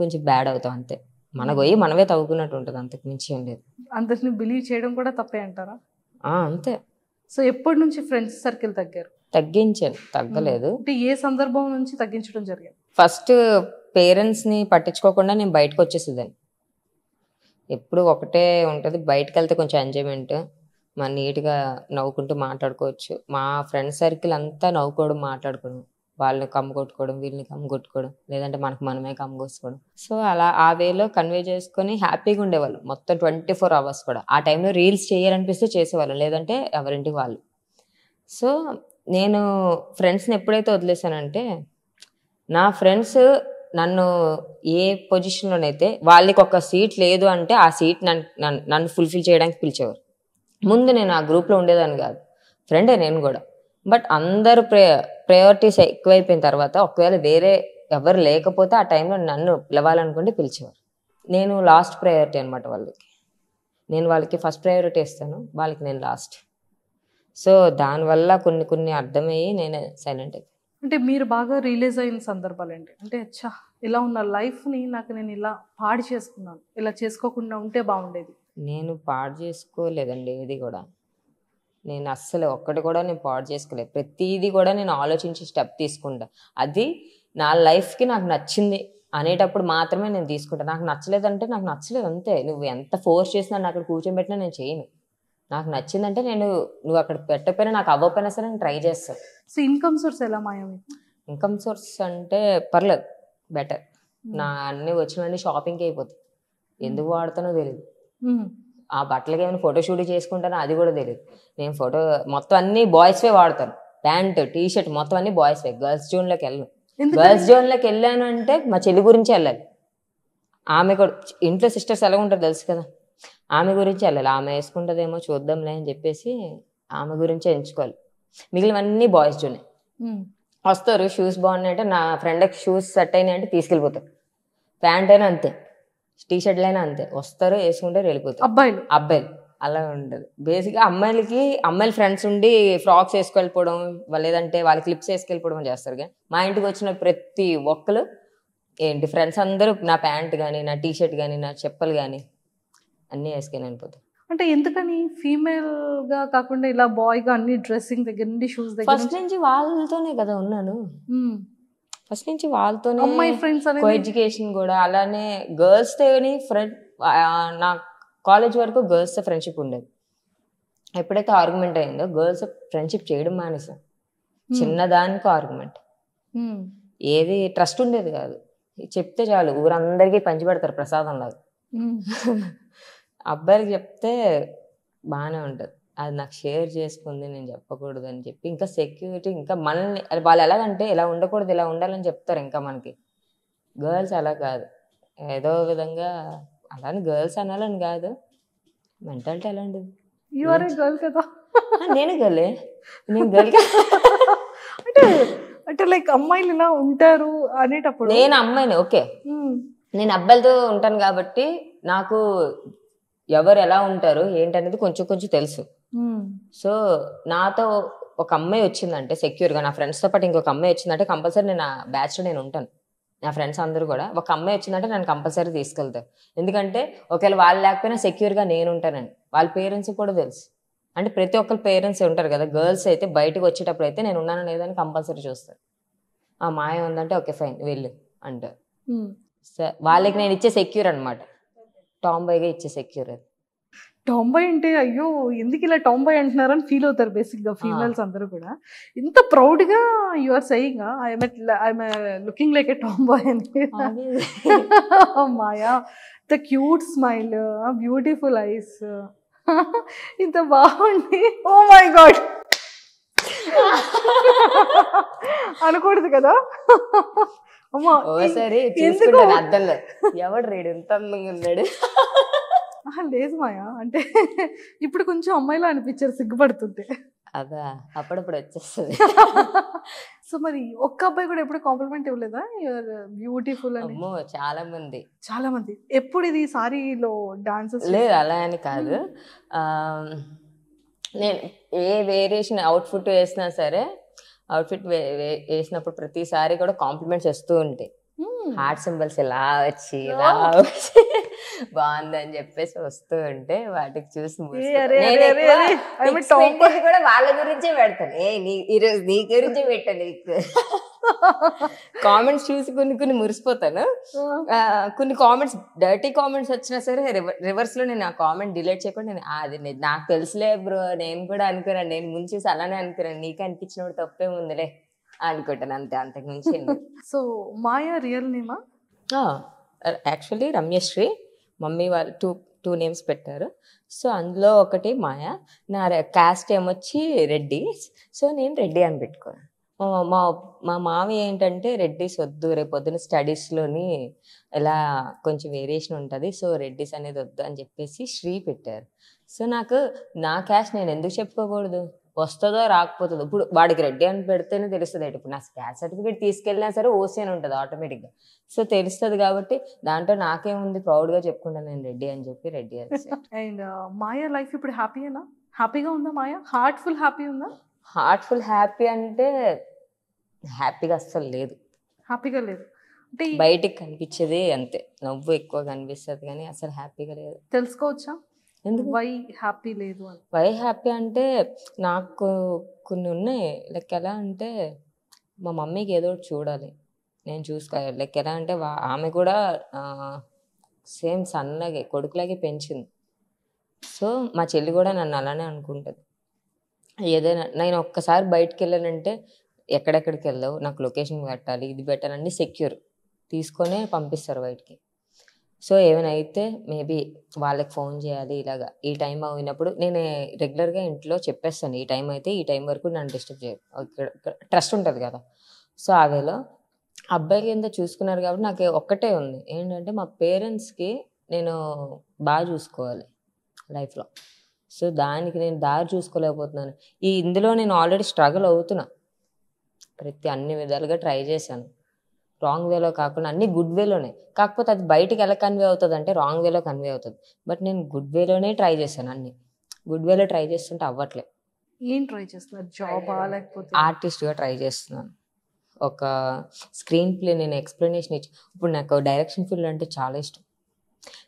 B: కొంచెం బ్యాడ్ అవుతాం అంతే. మన పోయి మనమే తవ్వుకున్నట్టు ఉంటుంది, అంతకు మించి ఏం లేదు.
A: అందరిని బిలీవ్ చేయడం కూడా తప్పే అంటారా?
B: అంతే.
A: సో ఎప్పటి నుంచి ఫ్రెండ్స్ సర్కిల్ తగ్గారు?
B: తగ్గించాను, తగ్గలేదు.
A: అంటే ఏ సందర్భం నుంచి తగ్గించడం జరిగింది?
B: ఫస్ట్ పేరెంట్స్ని పట్టించుకోకుండా నేను బయటకు వచ్చేసేదాన్ని. ఎప్పుడు ఒకటే ఉంటుంది, బయటకు వెళ్తే కొంచెం ఎంజాయ్మెంట్, మన నీట్గా నవ్వుకుంటూ మాట్లాడుకోవచ్చు. మా ఫ్రెండ్స్ సర్కిల్ అంతా నవ్వుకోవడం, మాట్లాడుకోవడం, వాళ్ళని కమ్ము కొట్టుకోవడం, వీళ్ళని కమ్ము కొట్టుకోవడం, లేదంటే మనమే కమ్ము కోసుకోవడం. సో అలా ఆ వేలో కన్వే చేసుకొని హ్యాపీగా ఉండేవాళ్ళు మొత్తం 24 hours కూడా. ఆ టైంలో రీల్స్ చేయాలనిపిస్తే చేసేవాళ్ళు, లేదంటే ఎవరింటికి వాళ్ళు. సో నేను ఫ్రెండ్స్ని ఎప్పుడైతే వదిలేసానంటే, నా ఫ్రెండ్స్ నన్ను ఏ పొజిషన్లోనైతే వాళ్ళకి ఒక సీట్ లేదు అంటే ఆ సీట్ నన్ను ఫుల్ఫిల్ చేయడానికి పిలిచేవారు. ముందు నేను ఆ గ్రూప్లో ఉండేదాన్ని కాదు, ఫ్రెండే నేను కూడా. బట్ అందరు ప్రయారిటీస్ ఎక్కువైపోయిన తర్వాత, ఒకవేళ వేరే ఎవరు లేకపోతే ఆ టైంలో నన్ను పిలవాలనుకుంటే పిలిచేవారు. నేను లాస్ట్ ప్రయారిటీ అనమాట వాళ్ళకి. నేను వాళ్ళకి ఫస్ట్ ప్రయారిటీ ఇస్తాను, వాళ్ళకి నేను లాస్ట్. సో దానివల్ల కొన్ని అర్థమయ్యి నేను సైలెంట్ అయిపోయాను.
A: అంటే మీరు బాగా రియలైజ్ అయిన సందర్భాలు ఏంటి? అంటే అచ్చా ఇలా ఉన్న లైఫ్ని నేను ఇలా పాడు చేసుకున్నాను, ఇలా చేసుకోకుండా ఉంటే బాగుండేది.
B: నేను పాడు చేసుకోలేదండి ఏది కూడా. నేను అస్సలు ఒక్కటి కూడా నేను పాడు చేసుకోలేదు. ప్రతిదీ కూడా నేను ఆలోచించి స్టెప్ తీసుకుంటా. అది నా లైఫ్కి నాకు నచ్చింది అనేటప్పుడు మాత్రమే నేను తీసుకుంటాను. నాకు నచ్చలేదంటే నాకు నచ్చలేదు అంతే. నువ్వు ఎంత ఫోర్స్ చేసినా నన్ను అక్కడ కూర్చోబెట్టినా నేను చేయను. నాకు నచ్చిందంటే నువ్వు అక్కడ పెట్టకపోయినా, నాకు అవ్వకపోయినా సరే నేను ట్రై చేస్తాను.
A: సో ఇన్కమ్ సోర్స్ ఎలా మాయా?
B: ఇన్కమ్ సోర్స్ అంటే పర్లేదు, బెటర్. నా అన్నీ వచ్చినవన్నీ షాపింగ్కి అయిపోతాయి. ఎందుకు వాడతానో తెలియదు. ఆ బట్టలకి ఏమైనా ఫోటో షూట్ చేసుకుంటానో అది కూడా తెలియదు. నేను ఫోటో మొత్తం అన్నీ బాయ్స్వే వాడతాను. ప్యాంట్, టీషర్ట్ మొత్తం అన్నీ బాయ్స్వే. గర్ల్స్ జోన్లోకి వెళ్ళను. గర్ల్స్ జోన్లోకి వెళ్ళాను అంటే మా చెల్లి గురించి వెళ్ళాలి. ఆమె కూడా ఇంట్లో సిస్టర్స్ ఎలా ఉంటారు తెలుసు కదా, ఆమె గురించి వెళ్ళాలి. ఆమె వేసుకుంటుందేమో చూద్దాంలే అని చెప్పేసి ఆమె గురించే ఎంచుకోవాలి. మిగిలినవన్నీ బాయ్స్ జోనే. వస్తారు, షూస్ బాగున్నాయంటే, నా ఫ్రెండ్కి షూస్ సెట్ అయినాయి అంటే తీసుకెళ్ళిపోతారు. ప్యాంట్ అయినా అంతే, టీషర్ట్లు అయినా అంతే, వస్తారు వేసుకుంటారు వెళ్ళిపోతారు. అబ్బాయిలు అలా ఉండదు. బేసిక్గా అమ్మాయిల ఫ్రెండ్స్ ఉండి ఫ్రాక్స్ వేసుకెళ్ళిపోవడం, లేదంటే వాళ్ళ క్లిప్స్ వేసుకెళ్ళిపోవడం చేస్తారు. కానీ మా ఇంటికి వచ్చిన ప్రతి ఒక్కరు ఏంటి ఫ్రెండ్స్ అందరూ నా ప్యాంట్ కానీ, నా టీషర్ట్ కానీ, నా చెప్పులు కానీ అన్నీ వేసుకొని వెళ్ళిపోతారు.
A: అంటే ఎందుకని ఫీమేల్గా కాకుండా ఇలా బాయ్గా అన్ని డ్రెస్సింగ్ దగ్గర నుండి షూస్ దగ్గర?
B: ఫస్ట్ నుంచి వాళ్ళతోనే కదా ఉన్నాను. ఫస్ట్ నుంచి వాళ్ళతోనే
A: అమ్మాయి ఫ్రెండ్స్,
B: కో ఎడ్యుకేషన్ కూడా అలానే గర్ల్స్ తోని ఫ్రెండ్. నా కాలేజ్ వరకు గర్ల్స్తో ఫ్రెండ్షిప్ ఉండేది. ఎప్పుడైతే ఆర్గ్యుమెంట్ అయిందో గర్ల్స్ ఫ్రెండ్షిప్ చేయడం మానేసాం. చిన్నదానికి ఆర్గ్యుమెంట్, ఏది ట్రస్ట్ ఉండేది కాదు. చెప్తే చాలు ఊరందరికీ పంచిపెడతారు ప్రసాదం లాగా. అబ్బాయిలకి చెప్తే బాగానే ఉంటుంది, అది నాకు షేర్ చేసుకుంది నేను చెప్పకూడదు అని చెప్పి ఇంకా సెక్యూరిటీ, ఇంకా మనల్ని వాళ్ళు ఎలాగంటే ఇలా ఉండకూడదు ఇలా ఉండాలని చెప్తారు. ఇంకా మనకి గర్ల్స్ అలా కాదు, ఏదో విధంగా అలానే గర్ల్స్ అనాలని కాదు, మెంటాలిటీ అలాంటిది.
A: గర్ల్ కదా,
B: నేను గర్లే, నేను గర్ల్.
A: అంటే లైక్ అమ్మాయిలు ఇలా ఉంటారు అనేటప్పుడు
B: నేను అమ్మాయిని, ఓకే, నేను అబ్బాయిలతో ఉంటాను కాబట్టి నాకు ఎవరు ఎలా ఉంటారు ఏంటనేది కొంచెం తెలుసు. సో నాతో ఒక అమ్మాయి వచ్చిందంటే సెక్యూర్గా, నా ఫ్రెండ్స్తో పాటు ఇంకొక అమ్మాయి వచ్చిందంటే కంపల్సరీ నేను ఆ బ్యాచ్లో నేను ఉంటాను. నా ఫ్రెండ్స్ అందరూ కూడా ఒక అమ్మాయి వచ్చిందంటే నన్ను కంపల్సరీ తీసుకెళ్తారు. ఎందుకంటే ఒకవేళ వాళ్ళు లేకపోయినా సెక్యూర్గా నేను ఉంటానండి. వాళ్ళ పేరెంట్స్ కూడా తెలుసు. అంటే ప్రతి ఒక్కరి పేరెంట్స్ ఉంటారు కదా, గర్ల్స్ అయితే బయటకు వచ్చేటప్పుడు అయితే నేను ఉన్నాను లేదని కంపల్సరీ చూస్తారు. ఆ మాయ ఉందంటే ఓకే ఫైన్ వెళ్ళు అంటారు. వాళ్ళకి నేను ఇచ్చే సెక్యూర్ అనమాట, టాంబాయ్గా ఇచ్చే సెక్యూర్. అది
A: టాంబాయ్ అంటే అయ్యో ఎందుకు ఇలా టాంబాయ్ అంటున్నారని ఫీల్ అవుతారు బేసిక్గా ఫీమేల్స్ అందరూ కూడా. ఇంత ప్రౌడ్గా you are saying I'm looking like a tomboy అని. Maya the cute smile, beautiful eyes, ఇంత బాగుంది. ఓ మై గాడ్ అనకూడదు కదా. అమ్మా
B: ఓసారి చూసుకుంటాను అద్దంలో, ఎవడు రేడు ఎంత అందంగా ఉన్నాడు.
A: లేదు మాయా, అంటే ఇప్పుడు కొంచెం అమ్మాయిలా అనిపించారు సిగ్గుపడుతుంటే.
B: అదా అప్పుడప్పుడు వచ్చేస్తుంది.
A: సో మరి ఒక్క అబ్బాయి కూడా ఎప్పుడు కాంప్లిమెంట్ ఇవ్వలేదా యూఆర్ బ్యూటిఫుల్ అని?
B: అమ్మో చాలా మంది.
A: ఎప్పుడు ఇది సారీలో డాన్సెస్?
B: లేదు అలా అని కాదు, నేను ఏ వేరియేషన్ అవుట్ఫిట్ వేసినా సరే, అవుట్ఫిట్ వేసినప్పుడు ప్రతిసారి కూడా కాంప్లిమెంట్స్ వస్తూ ఉంటాయి. హార్ట్ సింబల్స్ ఇలా వచ్చి బాగుందని చెప్పేసి వస్తూ ఉంటే వాటికి చూసి కూడా వాళ్ళ గురించే పెడతాను. ఈరోజు నీ గురించే పెట్టాను, నీకు కామెంట్స్ చూసి కొన్ని మురిసిపోతాను. కొన్ని కామెంట్స్ డర్టీ కామెంట్స్ వచ్చినా సరే రివర్స్ లో నేను ఆ కామెంట్ డిలీట్ చేయకుండా నేను అది నాకు తెలుసులే బ్రో, నేను కూడా అనుకున్నాను, నేను ముందు చూసి అలానే అనుకున్నాను, నీకు అనిపించినప్పుడు తప్పే ఉందిలే అనుకుంటాను, అంతే, అంతకు మించి.
A: సో మాయా రియల్ నేమా?
B: యాక్చువల్లీ రమ్యశ్రీ, మమ్మీ వాళ్ళు టూ నేమ్స్ పెట్టారు. సో అందులో ఒకటి మాయా, నా క్యాస్ట్ ఏమొచ్చి రెడ్డి. సో నేను రెడ్డి అని పెట్టుకున్నాను. మా మావి ఏంటంటే రెడ్డిస్ వద్దు, రేపు పొద్దున స్టడీస్లోని ఇలా కొంచెం వేరియేషన్ ఉంటుంది, సో రెడ్డిస్ అనేది వద్దు అని చెప్పేసి శ్రీ పెట్టారు. సో నాకు నా క్యాస్ట్ నేను ఎందుకు చెప్పుకోకూడదు, వస్తుందో రాకపోతుందో. ఇప్పుడు వాడికి రెడ్డి అని పెడితేనే తెలుస్తుంది. ఇప్పుడు నా క్యాస్ట్ సర్టిఫికేట్ తీసుకెళ్ళినా సరే ఓసీ అని ఉంటుంది ఆటోమేటిక్గా. సో తెలుస్తుంది కాబట్టి దాంట్లో నాకేముంది, ప్రౌడ్గా చెప్పుకుంటాను నేను రెడ్డి అని చెప్పి రెడ్డి అని.
A: అండ్ మాయా లైఫ్ ఇప్పుడు హ్యాపీగా ఉందా మాయా? హార్ట్ఫుల్ హ్యాపీ ఉందా?
B: హార్ట్ఫుల్ హ్యాపీ అంటే హ్యాపీగా అస్సలు లేదు.
A: హ్యాపీగా లేదు అంటే
B: బయటికి కనిపించేది అంతే, నవ్వు ఎక్కువ కనిపిస్తుంది కానీ అసలు హ్యాపీగా లేదు.
A: తెలుసుకోవచ్చా ఎందుకు వై హ్యాపీ లేదు అని?
B: వై హ్యాపీ అంటే నాకు కొన్ని ఉన్నాయి. లైక్ ఎలా అంటే మా మమ్మీకి ఏదో చూడాలి, నేను చూసుకోవాలి. లైక్ ఎలా అంటే ఆమె కూడా సేమ్ సన్నలాగే కొడుకులాగే పెంచింది. సో మా చెల్లి కూడా నన్ను అలానే అనుకుంటుంది. ఏదైనా నేను ఒక్కసారి బయటకు వెళ్ళానంటే ఎక్కడెక్కడికి వెళ్ళావు, నాకు లొకేషన్ పెట్టాలి, ఇది పెట్టాలని సెక్యూర్ తీసుకొనే పంపిస్తారు బయటికి. సో ఏమైనా అయితే మేబీ వాళ్ళకి ఫోన్ చేయాలి, ఇలాగా ఈ టైం అయినప్పుడు నేను రెగ్యులర్గా ఇంట్లో చెప్పేస్తాను, ఈ టైం అయితే ఈ టైం వరకు నన్ను డిస్టర్బ్ చేయరు, ట్రస్ట్ ఉంటుంది కదా. సో ఆ వేలో అబ్బాయికి ఎంత చూసుకున్నారు కాబట్టి నాకు ఒక్కటే ఉంది ఏంటంటే మా పేరెంట్స్కి నేను బాగా చూసుకోవాలి లైఫ్లో. సో దానికి నేను దారి చూసుకోలేకపోతున్నాను. ఇందులో నేను ఆల్రెడీ స్ట్రగుల్ అవుతున్నా, అన్ని విధాలుగా ట్రై చేశాను. రాంగ్ వేలో కాకుండా అన్ని గుడ్ వేలోనే, కాకపోతే అది బయటికి ఎలా కన్వే అవుతుంది అంటే రాంగ్ వేలో కన్వే అవుతుంది. బట్ నేను గుడ్ వేలోనే ట్రై చేశాను, అన్ని గుడ్ వేలో ట్రై చేస్తుంటే అవ్వట్లే.
A: ఏం ట్రై చేస్తున్నారు? జాబా లేకపోతే
B: ఆర్టిస్ట్గా ట్రై చేస్తున్నాను. ఒక స్క్రీన్ ప్లే నేను ఎక్స్ప్లెనేషన్ ఇచ్చి, ఇప్పుడు నాకు డైరెక్షన్ ఫీల్డ్ అంటే చాలా ఇష్టం.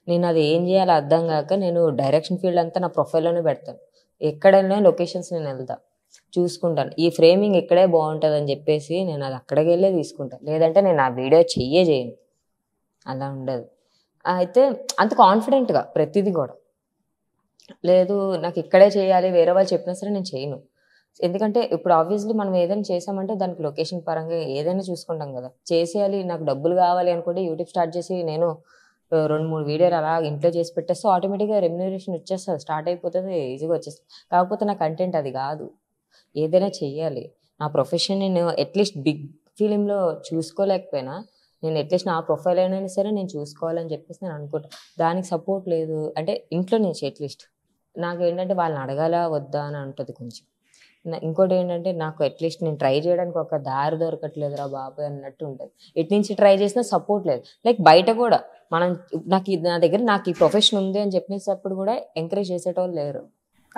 B: నేను అది ఏం చేయాలో అర్థం కాక నేను డైరెక్షన్ ఫీల్డ్ అంతా నా ప్రొఫైల్లోనే పెడతాను. ఎక్కడైనా లొకేషన్స్ నేను వెళ్తా, చూసుకుంటాను, ఈ ఫ్రేమింగ్ ఇక్కడే బాగుంటుంది అని చెప్పేసి నేను అది అక్కడికి వెళ్ళే తీసుకుంటాను. లేదంటే నేను ఆ వీడియో చేయను, అలా ఉండదు. అయితే అంత కాన్ఫిడెంట్గా ప్రతిదీ కూడా లేదు, నాకు ఇక్కడే చేయాలి వేరే వాళ్ళు చెప్పినా సరే నేను చేయను. ఎందుకంటే ఇప్పుడు ఆబ్వియస్లీ మనం ఏదైనా చేసామంటే దానికి లొకేషన్ పరంగా ఏదైనా చూసుకుంటాం కదా. చేసేయాలి, నాకు డబ్బులు కావాలి అనుకుంటే యూట్యూబ్ స్టార్ట్ చేసి నేను 2-3 వీడియోలు అలా ఇంట్లో చేసి పెట్టేస్తే ఆటోమేటిక్గా రెమ్యూనరేషన్ వచ్చేస్తుంది, స్టార్ట్ అయిపోతుంది, ఈజీగా వచ్చేస్తుంది. కాకపోతే నా కంటెంట్ అది కాదు, ఏదైనా చెయ్యాలి. నా ప్రొఫెషన్ నేను అట్లీస్ట్ బిగ్ ఫిలింలో చూసుకోలేకపోయినా నేను అట్లీస్ట్ నా ప్రొఫైల్ అయినా సరే నేను చూసుకోవాలని చెప్పేసి నేను అనుకుంటాను. దానికి సపోర్ట్ లేదు అంటే ఇంట్లో నుంచి అట్లీస్ట్ నాకు ఏంటంటే వాళ్ళని అడగాలా వద్దా అని ఉంటుంది కొంచెం. ఇంకోటి ఏంటంటే నాకు అట్లీస్ట్ నేను ట్రై చేయడానికి ఒక దారి దొరకట్లేదురా బాబాయ్ అన్నట్టు ఉంటుంది. ఎటు నుంచి ట్రై చేసినా సపోర్ట్ లేదు. లైక్ బయట కూడా నా దగ్గర నాకు ఈ ప్రొఫెషన్ ఉంది అని చెప్పేటప్పుడు కూడా ఎంకరేజ్ చేసేటోళ్ళు లేరు.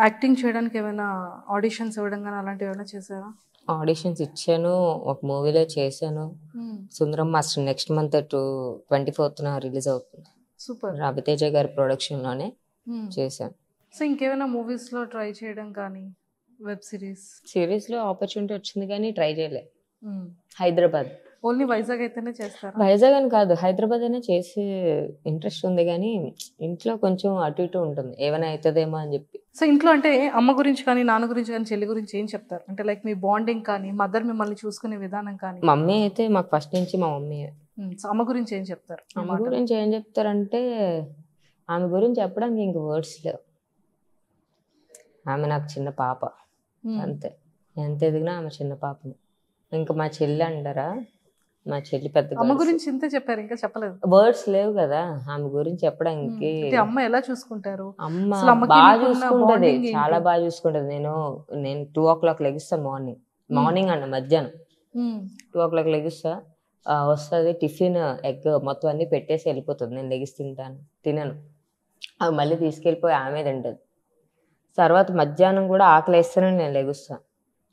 A: యాక్టింగ్ చేయడానికి ఏమైనా ఆడిషన్స్ ఇవ్వడం కానీ అలాంటివి ఏమైనా చేశారా?
B: ఆడిషన్స్ ఇచ్చాను, ఒక మూవీలో చేశాను. Sundaram master next month 24th release అవుతుంది.
A: సూపర్.
B: రవితేజ గారి ప్రొడక్షన్లోనే చేశాను.
A: సో ఇంకేమైనా మూవీస్లో ట్రై చేయడం కానీ, వెబ్
B: సిరీస్లో ఆపర్చునిటీ వచ్చింది కానీ ట్రై చేయలే. హైదరాబాద్
A: ఓన్లీ వైజాగ్ అయితేనే చేస్తారా?
B: వైజాగ్ అని కాదు, హైదరాబాద్ అయినా చేసే ఇంట్రెస్ట్ ఉంది కానీ ఇంట్లో కొంచెం అటు ఇటు ఉంటుంది, ఏమైనా అవుతుందేమో అని చెప్పి.
A: సో ఇంట్లో అంటే అమ్మ గురించి కానీ, నాన్న గురించి కానీ, చెల్లి గురించి ఏం చెప్తారు? అంటే లైక్ మీ బాండింగ్ కానీ, మదర్ మిమ్మల్ని చూసుకునే విధానం కానీ.
B: మమ్మీ అయితే మాకు ఫస్ట్ నుంచి మా మమ్మీ.
A: సో అమ్మ గురించి ఏం చెప్తారు?
B: అమ్మ గురించి ఏం చెప్తారంటే, ఆమె గురించి చెప్పడానికి ఇంక వర్డ్స్ లేవు. ఆమె నాకు చిన్న పాప, అంతే. ఎంత ఎదిగినా ఆమె చిన్న పాపని. ఇంకా మా చెల్లి అంటారా, మా చెల్లి పెద్ద.
A: అమ్మ గురించి ఇంతే చెప్పారు, ఇంకా చెప్పలేదు.
B: వర్డ్స్ లేవు కదా ఆమె గురించి చెప్పడానికి.
A: అమ్మ ఎలా చూసుకుంటారు?
B: అమ్మ బాగా చూసుకుంటది, చాలా బాగా చూసుకుంటది. నేను 2 o'clock లెగిస్తాను మార్నింగ్ అండి, మధ్యాహ్నం 2 o'clock లెగిస్తా. వస్తుంది టిఫిన్, ఎగ్ మొత్తం అన్ని పెట్టేసి వెళ్ళిపోతుంది. నేను లెగిసి తినను. అవి మళ్ళీ తీసుకెళ్ళిపోయి ఆమె తింటది. తర్వాత మధ్యాహ్నం కూడా ఆకలి వేస్తేనే నేను లెగుస్తాను.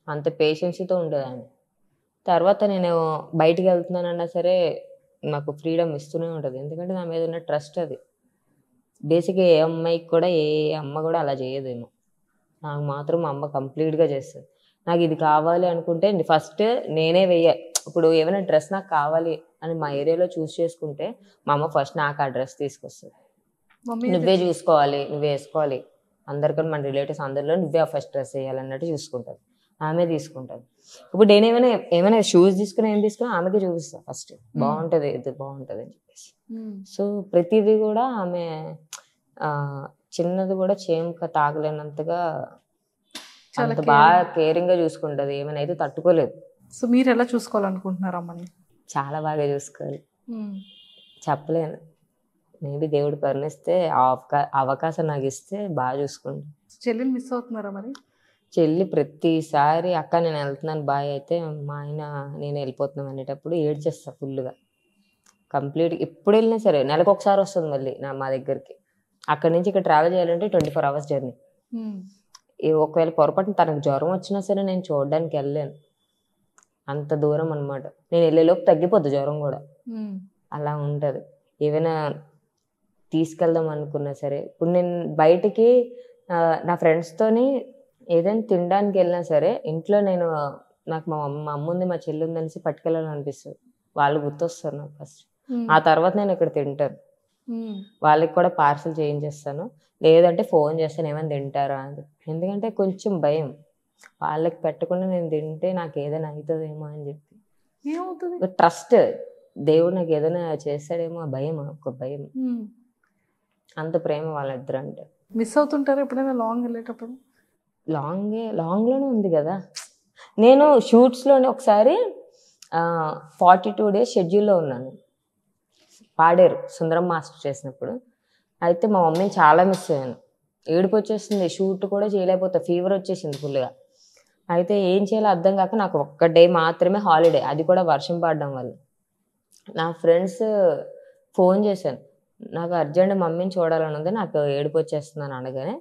B: అంత పేషెన్సీతో ఉండదు ఆమె. తర్వాత నేను బయటికి వెళ్తున్నానన్నా సరే నాకు ఫ్రీడమ్ ఇస్తూనే ఉంటుంది, ఎందుకంటే నా మీద ఉన్న ట్రస్ట్ అది. బేసిక్గా ఏ అమ్మాయికి కూడా, ఏ అమ్మ కూడా అలా చేయదేమో, నాకు మాత్రం మా అమ్మ కంప్లీట్గా చేస్తుంది. నాకు ఇది కావాలి అనుకుంటే ఫస్ట్ నేనే ఇప్పుడు ఏమైనా డ్రెస్ నాకు కావాలి అని మా ఏరియాలో చూస్ చేసుకుంటే మా అమ్మ ఫస్ట్ నాకు ఆ డ్రెస్ తీసుకొస్తుంది. నువ్వే చూసుకోవాలి, నువ్వే వేసుకోవాలి, అందరికన్నా మన రిలేటివ్స్ అందరిలో నువ్వే ఆ ఫస్ట్ డ్రెస్ వేయాలన్నట్టు చూసుకుంటుంది. ఆమె తీసుకుంటుంది. ఇప్పుడు నేను ఏమైనా షూస్ తీసుకుని ఏం తీసుకుని ఆమెకి చూపిస్తాను ఫస్ట్, బాగుంటుంది, ఇది బాగుంటుంది అని చెప్పేసి. సో ప్రతిదీ కూడా ఆమె చిన్నది కూడా చేమక తాగలేనంతగా అంత బాగా కేరింగ్ గా చూసుకుంటది. ఏమైనా అయితే తట్టుకోలేదు.
A: సో మీరు ఎలా చూసుకోవాలనుకుంటున్నారు అమ్మని?
B: చాలా బాగా చూసుకోవాలి, చెప్పలేను. మేబీ దేవుడు కరుణిస్తే అవకాశం నాకు ఇస్తే బాగా చూసుకుంటాను.
A: చెల్లిని మిస్ అవుతున్నారా మరి?
B: చెల్లి ప్రతిసారి అక్క నేను వెళ్తున్నాను బాయ్ అయితే, మా ఆయన నేను వెళ్ళిపోతున్నాం అనేటప్పుడు ఏడ్చేస్తా ఫుల్గా. కంప్లీట్ ఎప్పుడు వెళ్ళినా సరే నెలకు ఒకసారి వస్తుంది మళ్ళీ మా దగ్గరికి. అక్కడి నుంచి ఇక్కడ ట్రావెల్ చేయాలంటే 24 hours జర్నీ. ఒకవేళ పొరపాటున తనకు జ్వరం వచ్చినా సరే నేను చూడడానికి వెళ్ళలేను, అంత దూరం అనమాట. నేను వెళ్ళేలోపు తగ్గిపోద్ది జ్వరం కూడా, అలా ఉంటుంది. ఏమైనా తీసుకెళ్దాం అనుకున్నా సరే, ఇప్పుడు నేను బయటికి నా ఫ్రెండ్స్తోని ఏదైనా తినడానికి వెళ్ళినా సరే ఇంట్లో నాకు మా అమ్మ ఉంది, మా చెల్లి ఉంది అనేసి పట్టుకెళ్ళాలని అనిపిస్తుంది. వాళ్ళు గుర్తొస్తారు నాకు ఫస్ట్. ఆ తర్వాత నేను ఇక్కడ తింటాను, వాళ్ళకి కూడా పార్సల్ చేయించేస్తాను, లేదంటే ఫోన్ చేస్తాను ఏమైనా తింటారా అని. ఎందుకంటే కొంచెం భయం, వాళ్ళకి పెట్టకుండా నేను తింటే నాకు ఏదైనా అవుతుందేమో అని చెప్పి.
A: ఏమవుతుంది?
B: ట్రస్ట్, దేవుడు నాకు ఏదైనా చేస్తాడేమో ఆ భయం, ఒక భయం. అంత ప్రేమ వాళ్ళిద్దరు అంటే.
A: మిస్ అవుతుంటారు ఎప్పుడైనా లాంగ్ వెళ్ళేటప్పుడు?
B: లాంగ్లోనే ఉంది కదా. నేను షూట్స్లోనే ఒకసారి 42 days షెడ్యూల్లో ఉన్నాను, పాడేరు సుందరం మాస్టర్ చేసినప్పుడు. అయితే మా మమ్మీని చాలా మిస్ అయ్యాను, ఏడుపు వచ్చేస్తుంది, షూట్ కూడా చేయలేకపోతా, ఫీవర్ వచ్చేసింది ఫుల్గా. అయితే ఏం చేయాలో అర్థం కాక నాకు ఒక్క డే మాత్రమే హాలిడే, అది కూడా వర్షం పడడం వల్ల. నా ఫ్రెండ్స్ ఫోన్ చేశాను, నాకు అర్జెంట్ మమ్మీని చూడాలని ఉంది, నాకు ఏడుపు వచ్చేస్తుందని అనగానే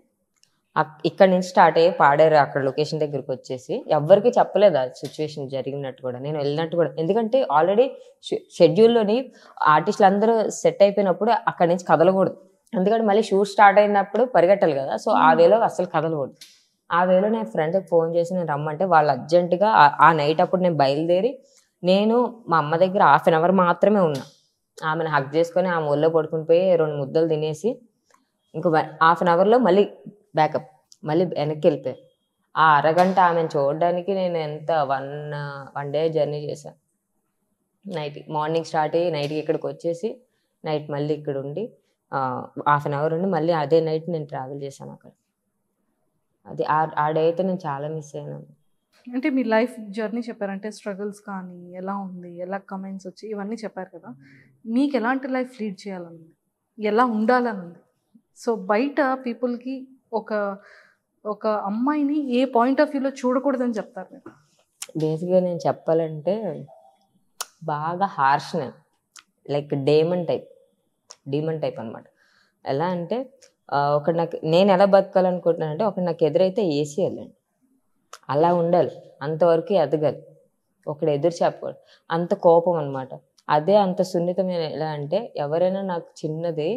B: ఇక్కడ నుంచి స్టార్ట్ అయ్యి పాడారు అక్కడ లొకేషన్ దగ్గరికి వచ్చేసి. ఎవరికి చెప్పలేదు ఆ సిచ్యువేషన్ జరిగినట్టు కూడా, నేను వెళ్ళినట్టు కూడా. ఎందుకంటే ఆల్రెడీ షెడ్యూల్లోని ఆర్టిస్టులు అందరూ సెట్ అయిపోయినప్పుడు అక్కడి నుంచి కదలకూడదు, ఎందుకంటే మళ్ళీ షూట్ స్టార్ట్ అయినప్పుడు పరిగెట్టాలి కదా. సో ఆ వేలో అసలు కదలకూడదు. ఆ వేలో నేను ఫ్రెండ్కి ఫోన్ చేసి నేను రమ్మంటే వాళ్ళు అర్జెంటుగా ఆ నైట్ అప్పుడు నేను బయలుదేరి, నేను మా అమ్మ దగ్గర 1/2 hour మాత్రమే ఉన్నా. ఆమెను హగ్ చేసుకొని ఆమె ఒళ్ళో పడుకుని పోయి 2 ముద్దలు తినేసి ఇంకో 1/2 hourలో మళ్ళీ బ్యాకప్, మళ్ళీ వెనక్కి వెళ్ళిపోయాను. ఆ అరగంట ఆమెను చూడడానికి నేను ఎంత వన్ డే జర్నీ చేశాను. మార్నింగ్ స్టార్ట్ అయ్యి నైట్కి ఇక్కడికి వచ్చేసి నైట్ మళ్ళీ ఇక్కడ ఉండి 1/2 hour ఉండి మళ్ళీ అదే నైట్ నేను ట్రావెల్ చేశాను అక్కడ. అది ఆ డే అయితే నేను చాలా మిస్ అయ్యాను.
A: అంటే మీ లైఫ్ జర్నీ చెప్పారంటే స్ట్రగుల్స్ కానీ ఎలా ఉంది, ఎలా కమెంట్స్ వచ్చి ఇవన్నీ చెప్పారు కదా. మీకు ఎలాంటి లైఫ్ లీడ్ చేయాలని, ఎలా ఉండాలని? సో బయట పీపుల్కి ఒక అమ్మాయిని ఏ పాయింట్ ఆఫ్ వ్యూలో చూడకూడదని చెప్తారు మీరు?
B: బేసిక్గా నేను చెప్పాలంటే బాగా హార్ష్, నేను లైక్ డీమన్ టైప్ అనమాట. ఎలా అంటే ఒకటి నాకు నేను ఎలా బతకాలనుకుంటున్నానంటే ఒకటి నాకు ఎదురైతే ఏసీయాలండి, అలా ఉండాలి, అంతవరకు ఎదగాలి, ఒకడు ఎదురు చెప్పకూడదు, అంత కోపం అనమాట. అదే అంత సున్నితమైన ఎలా అంటే ఎవరైనా నాకు చిన్నది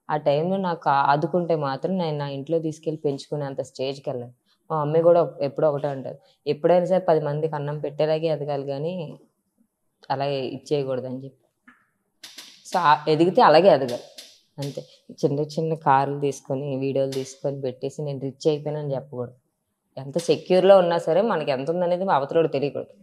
B: ఆ టైంలో నాకు ఆదుకుంటే మాత్రం నేను నా ఇంట్లో తీసుకెళ్ళి పెంచుకునే అంత స్టేజ్కి వెళ్ళాను. మా మమ్మీ కూడా ఎప్పుడో ఒకటే అంటారు, ఎప్పుడైనా సరే 10 మందికి అన్నం పెట్టేలాగే ఎదగాలి కానీ అలాగే ఇచ్చేయకూడదు అని చెప్పి. సో ఎదిగితే అలాగే ఎదగాలి అంతే. చిన్న చిన్న కార్లు తీసుకొని వీడియోలు తీసుకొని పెట్టేసి నేను రిచ్ అయిపోయానని చెప్పకూడదు. ఎంత సెక్యూర్లో ఉన్నా సరే మనకి ఎంత ఉందనేది అవతలోడు తెలియకూడదు.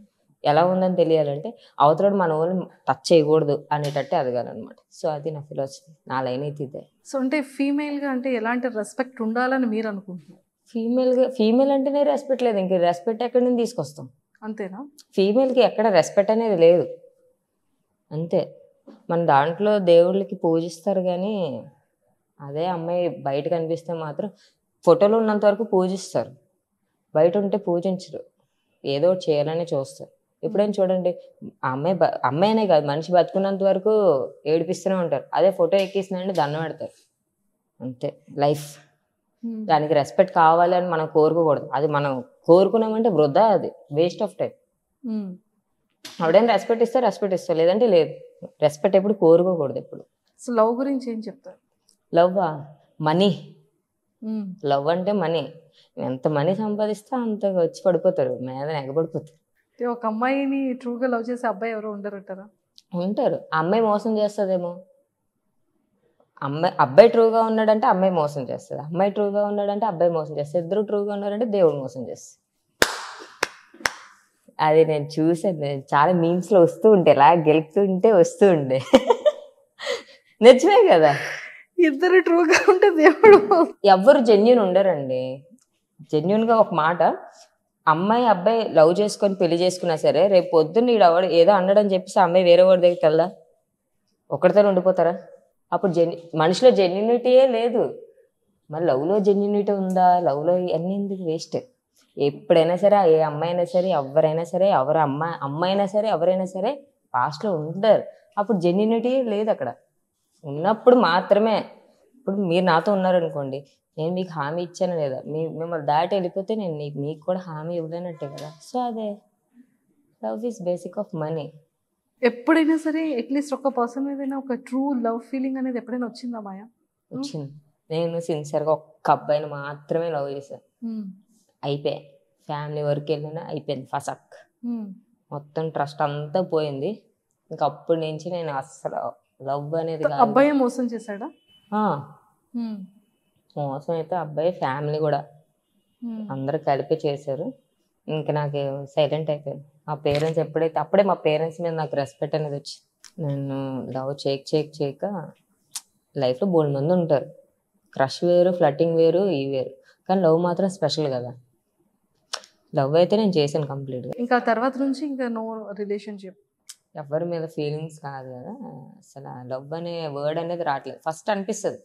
B: ఎలా ఉందని తెలియాలంటే అవతలోడు మన వాళ్ళని టచ్ చేయకూడదు అనేటట్టు ఎదగాలన్నమాట. సో అది నా ఫిలాసఫీ, నా లైన్ అయితే ఇదే.
A: సో అంటే ఫీమేల్గా అంటే ఎలాంటి రెస్పెక్ట్ ఉండాలని మీరు అనుకుంటున్నారు?
B: ఫీమేల్ అంటేనే రెస్పెక్ట్ లేదు, ఇంక రెస్పెక్ట్ ఎక్కడి నుంచి తీసుకొస్తాం?
A: అంతేనా?
B: ఫీమేల్కి ఎక్కడ రెస్పెక్ట్ అనేది లేదు అంతే. మన దాంట్లో దేవుళ్ళకి పూజిస్తారు కానీ అదే అమ్మాయి బయట కనిపిస్తే మాత్రం ఫోటోలో ఉన్నంత వరకు పూజిస్తారు, బయట ఉంటే పూజించరు, ఏదో చేయాలని చూస్తారు. ఎప్పుడైనా చూడండి అమ్మాయినే కాదు మనిషి బతుకున్నంత వరకు ఏడిపిస్తూనే ఉంటారు, అదే ఫోటో ఎక్కిస్తుందంటే దండం పెడతారు అంతే. లైఫ్ దానికి రెస్పెక్ట్ కావాలి అని మనం కోరుకోకూడదు, అది మనం కోరుకున్నామంటే వృధా, అది వేస్ట్ ఆఫ్ టైం. ఎవడైనా రెస్పెక్ట్ ఇస్తే రెస్పెక్ట్ ఇస్తారు, లేదంటే లేదు. రెస్పెక్ట్ ఎప్పుడు కోరుకోకూడదు ఎప్పుడు.
A: సో లవ్ గురించి ఏం చెప్తారు?
B: లవ్వా? మనీ. లవ్ అంటే మనీ, ఎంత మనీ సంపాదిస్తే అంత వచ్చి పడిపోతారు, మీద ఎగబడిపోతారు.
A: ఒక అమ్మాయిని ట్రూగా లవ్ చేసే అబ్బాయి ఎవరో ఉండరంటారా?
B: ఉంటారు. అమ్మాయి మోసం చేస్తుందేమో, అబ్బాయి ట్రూగా ఉన్నాడంటే అమ్మాయి మోసం చేస్తుంది, అమ్మాయి ట్రూగా ఉన్నాడంటే అబ్బాయి మోసం చేస్తుంది, ఇద్దరు ట్రూగా ఉన్నారంటే దేవుడు మోసం చేస్తుంది. అది నేను చూసాను, చాలా మీమ్స్లో వస్తూ ఉంటే ఇలా గెలుపుతుంటే వస్తూ ఉండే. నిజమే కదా,
A: ఇద్దరు ట్రూగా ఉంటే దేవుడు.
B: ఎవరు జెన్యున్ ఉండరండి. జెన్యున్గా ఒక మాట, అమ్మాయి అబ్బాయి లవ్ చేసుకొని పెళ్లి చేసుకున్నా సరే రేపు పొద్దున్న ఈడవాడు ఏదో అన్నాడని చెప్పేసి అమ్మాయి వేరే వాడి దగ్గరికి వెళ్దా? ఒకటితో ఉండిపోతారా? అప్పుడు మనిషిలో జెన్యునిటీయే లేదు. మరి లవ్లో జెన్యునిటీ ఉందా? లవ్లో అన్నీ ఎందుకు? వేస్ట్. ఎప్పుడైనా సరే ఏ అమ్మాయి అయినా సరే ఎవరైనా సరే అమ్మాయి అయినా సరే ఎవరైనా సరే పాస్ట్లో ఉంటారు, అప్పుడు జెన్యునిటీ లేదు అక్కడ. ఉన్నప్పుడు మాత్రమే. ఇప్పుడు మీరు నాతో ఉన్నారనుకోండి, నేను మీకు హామీ ఇచ్చాను లేదా, మిమ్మల్ని దాటి వెళ్ళిపోతే నేను మీకు కూడా హామీ ఇవ్వలేనట్టే కదా. సో అదే love is basic of money.
A: ఎప్పుడైనా సరే అట్లీస్ట్ ఒక పర్సన్ ఏదైనా ఒక ట్రూ లవ్ ఫీలింగ్ అనేది ఎప్పుడైనా వచ్చిందా మాయా?
B: వచ్చింది. నేను సిన్సియర్గా ఒక్క అబ్బాయిని మాత్రమే లవ్ చేశాను, అయిపోయా. ఫ్యామిలీ వరకు వెళ్ళినా అయిపోయింది, ఫసక్. మొత్తం ట్రస్ట్ అంతా పోయింది. ఇంకా అప్పటి నుంచి నేను అస్సలు లవ్ అనేది.
A: అబ్బాయి మోసం చేశాడా?
B: మోసం అయితే అబ్బాయి ఫ్యామిలీ కూడా అందరూ కలిపి చేశారు. ఇంకా నాకు సైలెంట్ అయిపోయింది. మా పేరెంట్స్ ఎప్పుడైతే అప్పుడే మా పేరెంట్స్ మీద నాకు రెస్పెక్ట్ అనేది వచ్చింది. నేను లవ్ చేయక లైఫ్లో బోల్డ్ మంది ఉంటారు, క్రష్ వేరు, ఫ్లట్టింగ్ వేరు, ఇవి వేరు, కానీ లవ్ మాత్రం స్పెషల్ కదా. లవ్ అయితే నేను చేశాను కంప్లీట్గా.
A: ఇంకా తర్వాత నుంచి ఇంకా నో రిలేషన్షిప్,
B: ఎవరి మీద ఫీలింగ్స్ కాదు కదా అసలు. లవ్ అనే వర్డ్ అనేది రావట్లేదు. ఫస్ట్ అనిపిస్తుంది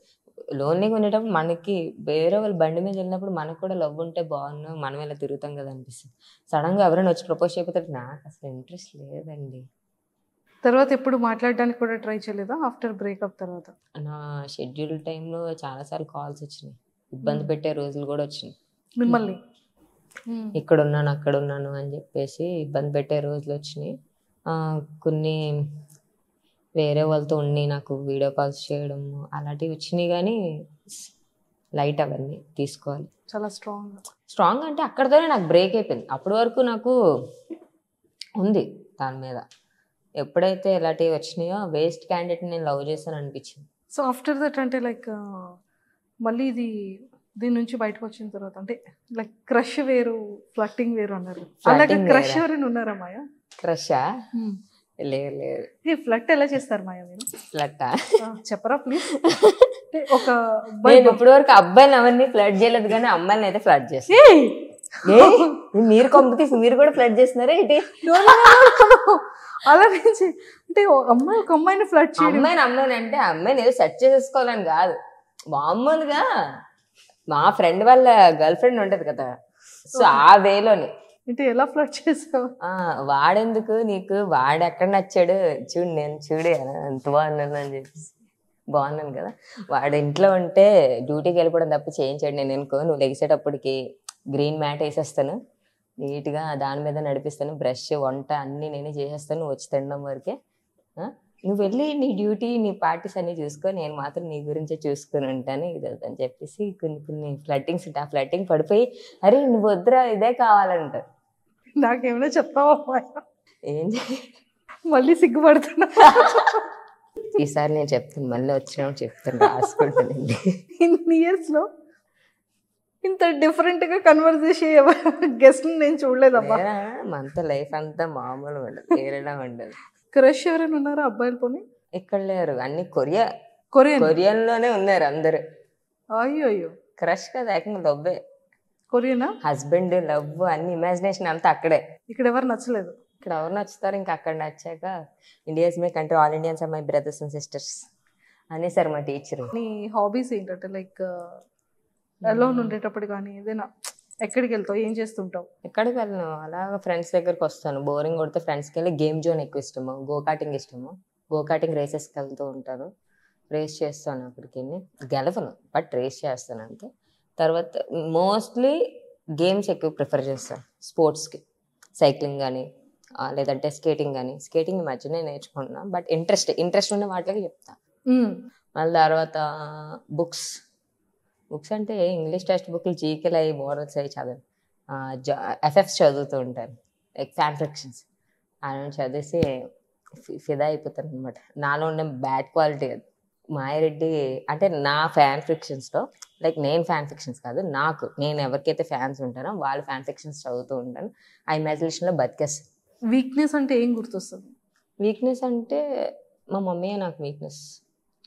B: లోన్లీగా ఉండేటప్పుడు, మనకి వేరే వాళ్ళు బండి మీద వెళ్ళినప్పుడు మనకు కూడా లవ్ ఉంటే బాగున్నాం, మనం ఇలా తిరుగుతాం కదా అనిపిస్తుంది. సడన్గా ఎవరైనా వచ్చి ప్రపోజ్ చేయకపోతే నాకు అసలు ఇంట్రెస్ట్ లేదండి.
A: తర్వాత ఎప్పుడు మాట్లాడడానికి కూడా ట్రై చేయలేదా ఆఫ్టర్ బ్రేకప్ తర్వాత?
B: నా షెడ్యూల్ టైంలో చాలాసార్లు కాల్స్ వచ్చినాయి, ఇబ్బంది పెట్టే రోజులు కూడా వచ్చినాయి.
A: మిమ్మల్ని
B: ఇక్కడ ఉన్నాను అక్కడ ఉన్నాను అని చెప్పేసి ఇబ్బంది పెట్టే రోజులు వచ్చినాయి. కొన్ని వేరే వాళ్ళతో ఉండి నాకు వీడియో కాల్స్ చేయడం అలాంటివి వచ్చినాయి, కానీ లైట్ అవన్నీ తీసుకోవాలి.
A: చాలా
B: స్ట్రాంగ్ అంటే అక్కడితోనే నాకు బ్రేక్ అయిపోయింది. అప్పటి వరకు నాకు ఉంది దాని మీద. ఎప్పుడైతే ఇలాంటివి వచ్చినాయో వేస్ట్ క్యాండిడేట్ నేను లవ్ చేశాను అనిపించింది.
A: సో ఆఫ్టర్ దట్ అంటే లైక్ మళ్ళీ దీని నుంచి బయటకు వచ్చిన తర్వాత అంటే లైక్ క్రష్ వేరు, ఫ్లట్టింగ్ వేరు అన్నారు. అలాగే క్రష్ ఎవరైనా ఉన్నారా మాయా?
B: క్రషా? లేదు.
A: ఫ్లట్ ఎలా చేస్తారు మాయా మీరు?
B: ఫ్లట్టా
A: చెప్పరా ప్లీజ్? ఒక
B: నేను ఇప్పటి వరకు అబ్బాయిని ఎవరిని ఫ్లట్ చేయలేదు, కానీ అమ్మాయిని అయితే ఫ్లట్ చేస్తాను. మీరు కంపెనీస్ మీరు కూడా ఫ్లట్ చేస్తున్నారా ఏంటి?
A: అలా నుంచి అంటే అమ్మాయి ఒక అమ్మాయిని ఫ్లట్ చేయడం,
B: అమ్మాయిని అంటే అమ్మాయిని ఏదో సెట్ చేసేసుకోవాలని కాదు, మామూలుగా మా ఫ్రెండ్ వాళ్ళ గర్ల్ ఫ్రెండ్ ఉంటది కదా, సో ఆ వేలోని.
A: అంటే ఎలా ఫ్లట్ చేసావు?
B: వాడెందుకు నీకు, వాడు ఎక్కడ నచ్చాడు చూడు, నేను చూడు ఎంత బాగున్నాను అని చెప్పేసి బాగున్నాను కదా. వాడు ఇంట్లో ఉంటే డ్యూటీకి వెళ్ళిపోవడం తప్ప చేయించాడు. నేను అనుకో నువ్వు లెగిసేటప్పటికి గ్రీన్ మ్యాట్ వేసేస్తాను, నీట్గా దాని మీద నడిపిస్తాను, బ్రష్ వంట అన్నీ నేనే చేసేస్తాను, నువ్వు వచ్చి తినడం వరకే. నువ్వు వెళ్ళి నీ డ్యూటీ నీ పార్టీస్ అన్నీ చూసుకో, నేను మాత్రం నీ గురించే చూసుకుని ఉంటాను ఇది అని చెప్పేసి కొన్ని ఫ్లట్టింగ్స్ ఉంటాయి. ఆ ఫ్లట్టింగ్ పడిపోయి అరే నువ్వు వద్దురా ఇదే కావాలంట.
A: నాకేమైనా చెప్తావా?
B: ఏం
A: మళ్ళీ సిగ్గుపడుతున్నా.
B: ఈసారి నేను చెప్తాను, మళ్ళీ వచ్చినప్పుడు చెప్తాను, రాసుకుంటానండి.
A: ఇన్ని ఇయర్స్లో ఇంత డిఫరెంట్గా కన్వర్జేషన్ గెస్ట్ నేను చూడలేదమ్మా.
B: మనతో లైఫ్ అంతా మామూలు ఉండదు, వేరేలా ఉండదు.
A: క్రష్ ఎవరైనా ఉన్నారా అబ్బాయిలు? పోనీ
B: ఇక్కడ లేరు, అన్ని కొరియన్ లోనే ఉన్నారు అందరు.
A: అయ్యో అయ్యో,
B: క్రష్ కదా, ఏకంగా లవ్వే.
A: కొరియనా?
B: హస్బెండ్ లవ్ అన్ని ఇమాజినేషన్ అంతా అక్కడే.
A: ఇక్కడ ఎవరు నచ్చలేదు?
B: ఇక్కడ ఎవరు నచ్చుతారు, ఇంకా అక్కడ నచ్చాక India's my country, all Indians are my brothers and sisters అనేసారు మా టీచర్.
A: నీ హాబీస్ ఏంటంటే లైక్ అలోన్ ఉండేటప్పుడు కానీ ఏదైనా ఎక్కడికి వెళ్తావు, ఏం చేస్తుంటావు?
B: ఎక్కడికి వెళ్ళను, అలాగా ఫ్రెండ్స్ దగ్గరికి వస్తాను. బోరింగ్ కొడితే ఫ్రెండ్స్కి వెళ్ళి గేమ్ జోన్ ఎక్కువ ఇష్టము, గోకాటింగ్ ఇష్టము. గోకాటింగ్ రేసెస్కి వెళ్తూ ఉంటాను, రేస్ చేస్తాను. అక్కడికి వెళ్ళి గెలవను బట్ రేస్ చేస్తాను అంతే. తర్వాత మోస్ట్లీ గేమ్స్ ఎక్కువ ప్రిఫర్ చేస్తాను స్పోర్ట్స్కి, సైక్లింగ్ కానీ లేదంటే స్కేటింగ్ కానీ. స్కేటింగ్ ఈ మధ్యనే నేర్చుకుంటున్నాను బట్ ఇంట్రెస్ట్ ఉన్న వాటికి చెప్తాను. మళ్ళీ తర్వాత బుక్స్ అంటే ఇంగ్లీష్ టెక్స్ట్ బుక్లు, జీకేలు అవి మోడల్స్ అవి చదవను. ఎఫ్ఎఫ్స్ చదువుతూ ఉంటాను, లైక్ ఫ్యాన్ ఫిక్షన్స్. అలా చదివేసి ఫిదా అయిపోతాను అనమాట. నాలో ఉన్న బ్యాడ్ క్వాలిటీ అది. మాయారెడ్డి అంటే నా ఫ్యాన్ ఫిక్షన్స్లో, లైక్ నేను ఫ్యాన్ ఫిక్షన్స్ కాదు, నేను ఎవరికైతే ఫ్యాన్స్ ఉంటానో వాళ్ళ ఫ్యాన్ ఫిక్షన్స్ చదువుతూ ఉంటాను. ఆ ఇమాజినేషన్లో బతికేస్తాను.
A: వీక్నెస్ అంటే ఏం గుర్తొస్తుంది?
B: వీక్నెస్ అంటే మా మమ్మీయే నాకు వీక్నెస్.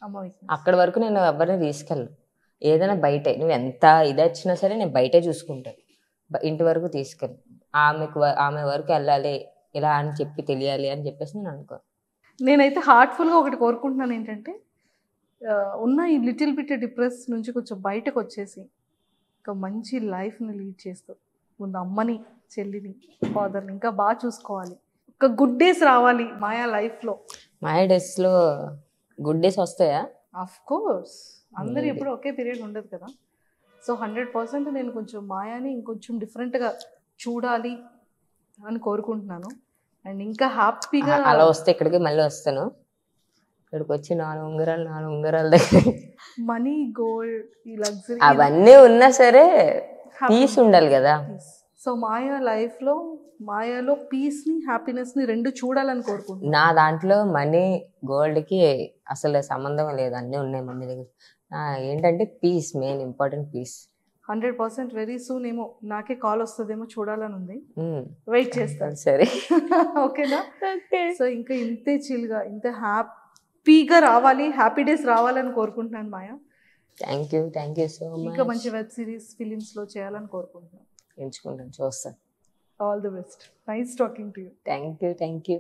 A: అమ్మ వీక్నెస్.
B: అక్కడి వరకు నేను ఎవరిని తీసుకెళ్ళను. ఏదైనా బయటే, నువ్వు ఎంత ఇది వచ్చినా సరే నేను బయటే చూసుకుంటాను, ఇంటి వరకు తీసుకెళ్ళి ఆమె వరకు వెళ్ళాలి ఇలా అని చెప్పి తెలియాలి అని చెప్పేసి నేను అనుకో.
A: నేనైతే హార్ట్ఫుల్గా ఒకటి కోరుకుంటున్నాను, ఏంటంటే ఉన్న ఈ లిటిల్ బిట్ డిప్రెస్ నుంచి కొంచెం బయటకు వచ్చేసి ఒక మంచి లైఫ్ని లీడ్ చేస్తూ ముందు అమ్మని, చెల్లిని, ఫాదర్ని ఇంకా బాగా చూసుకోవాలి. ఒక గుడ్ డేస్ రావాలి మాయా లైఫ్లో.
B: మాయా డేస్లో గుడ్ డేస్ వస్తాయా?
A: ఆఫ్ కోర్స్, అందరూ ఎప్పుడు ఒకే పీరియడ్ ఉండదు కదా. సో 100% నేను కొంచెం మాయాని ఇంకొంచెం డిఫరెంట్గా చూడాలి అని కోరుకుంటున్నాను. అండ్ ఇంకా హ్యాపీగా
B: అలా వస్తే ఇక్కడికి మళ్ళీ వస్తాను. ఇక్కడికి వచ్చి 4 ఉంగరాల దగ్గర
A: మనీ, గోల్డ్, ఈ లగ్జరీ
B: అవన్నీ ఉన్నా సరే పీస్ ఉండాలి కదా.
A: సో మాయా లైఫ్లో, మాయాలో పీస్ని, హ్యాపీనెస్ని రెండు చూడాలని కోరుకుంటున్నాను.
B: నా దాంట్లో మనీ గోల్డ్కి అసలు సంబంధం లేదు, అన్నీ ఉన్నాయి మమ్మీ దగ్గర. ఏంటంటే piece, main important piece.
A: 100% very soon ఏమో నాకే కాల్ వస్తుందేమో చూడాలని ఉంది, వెయిట్ చేస్తాను.
B: సరే
A: ఓకేనా? సో ఇంకా ఇంతే చిల్గా, ఇంత హ్యాపీగా రావాలి, హ్యాపీ డేస్ రావాలని కోరుకుంటున్నాను Maya.
B: Thank you so much.
A: ఇంకా మంచి వెబ్ సిరీస్, ఫిలిమ్స్లో చేయాలని కోరుకుంటున్నాను.
B: ఎంచుకుంటాను, చూస్తాను.
A: All the best. Nice talking to you.
B: Thank you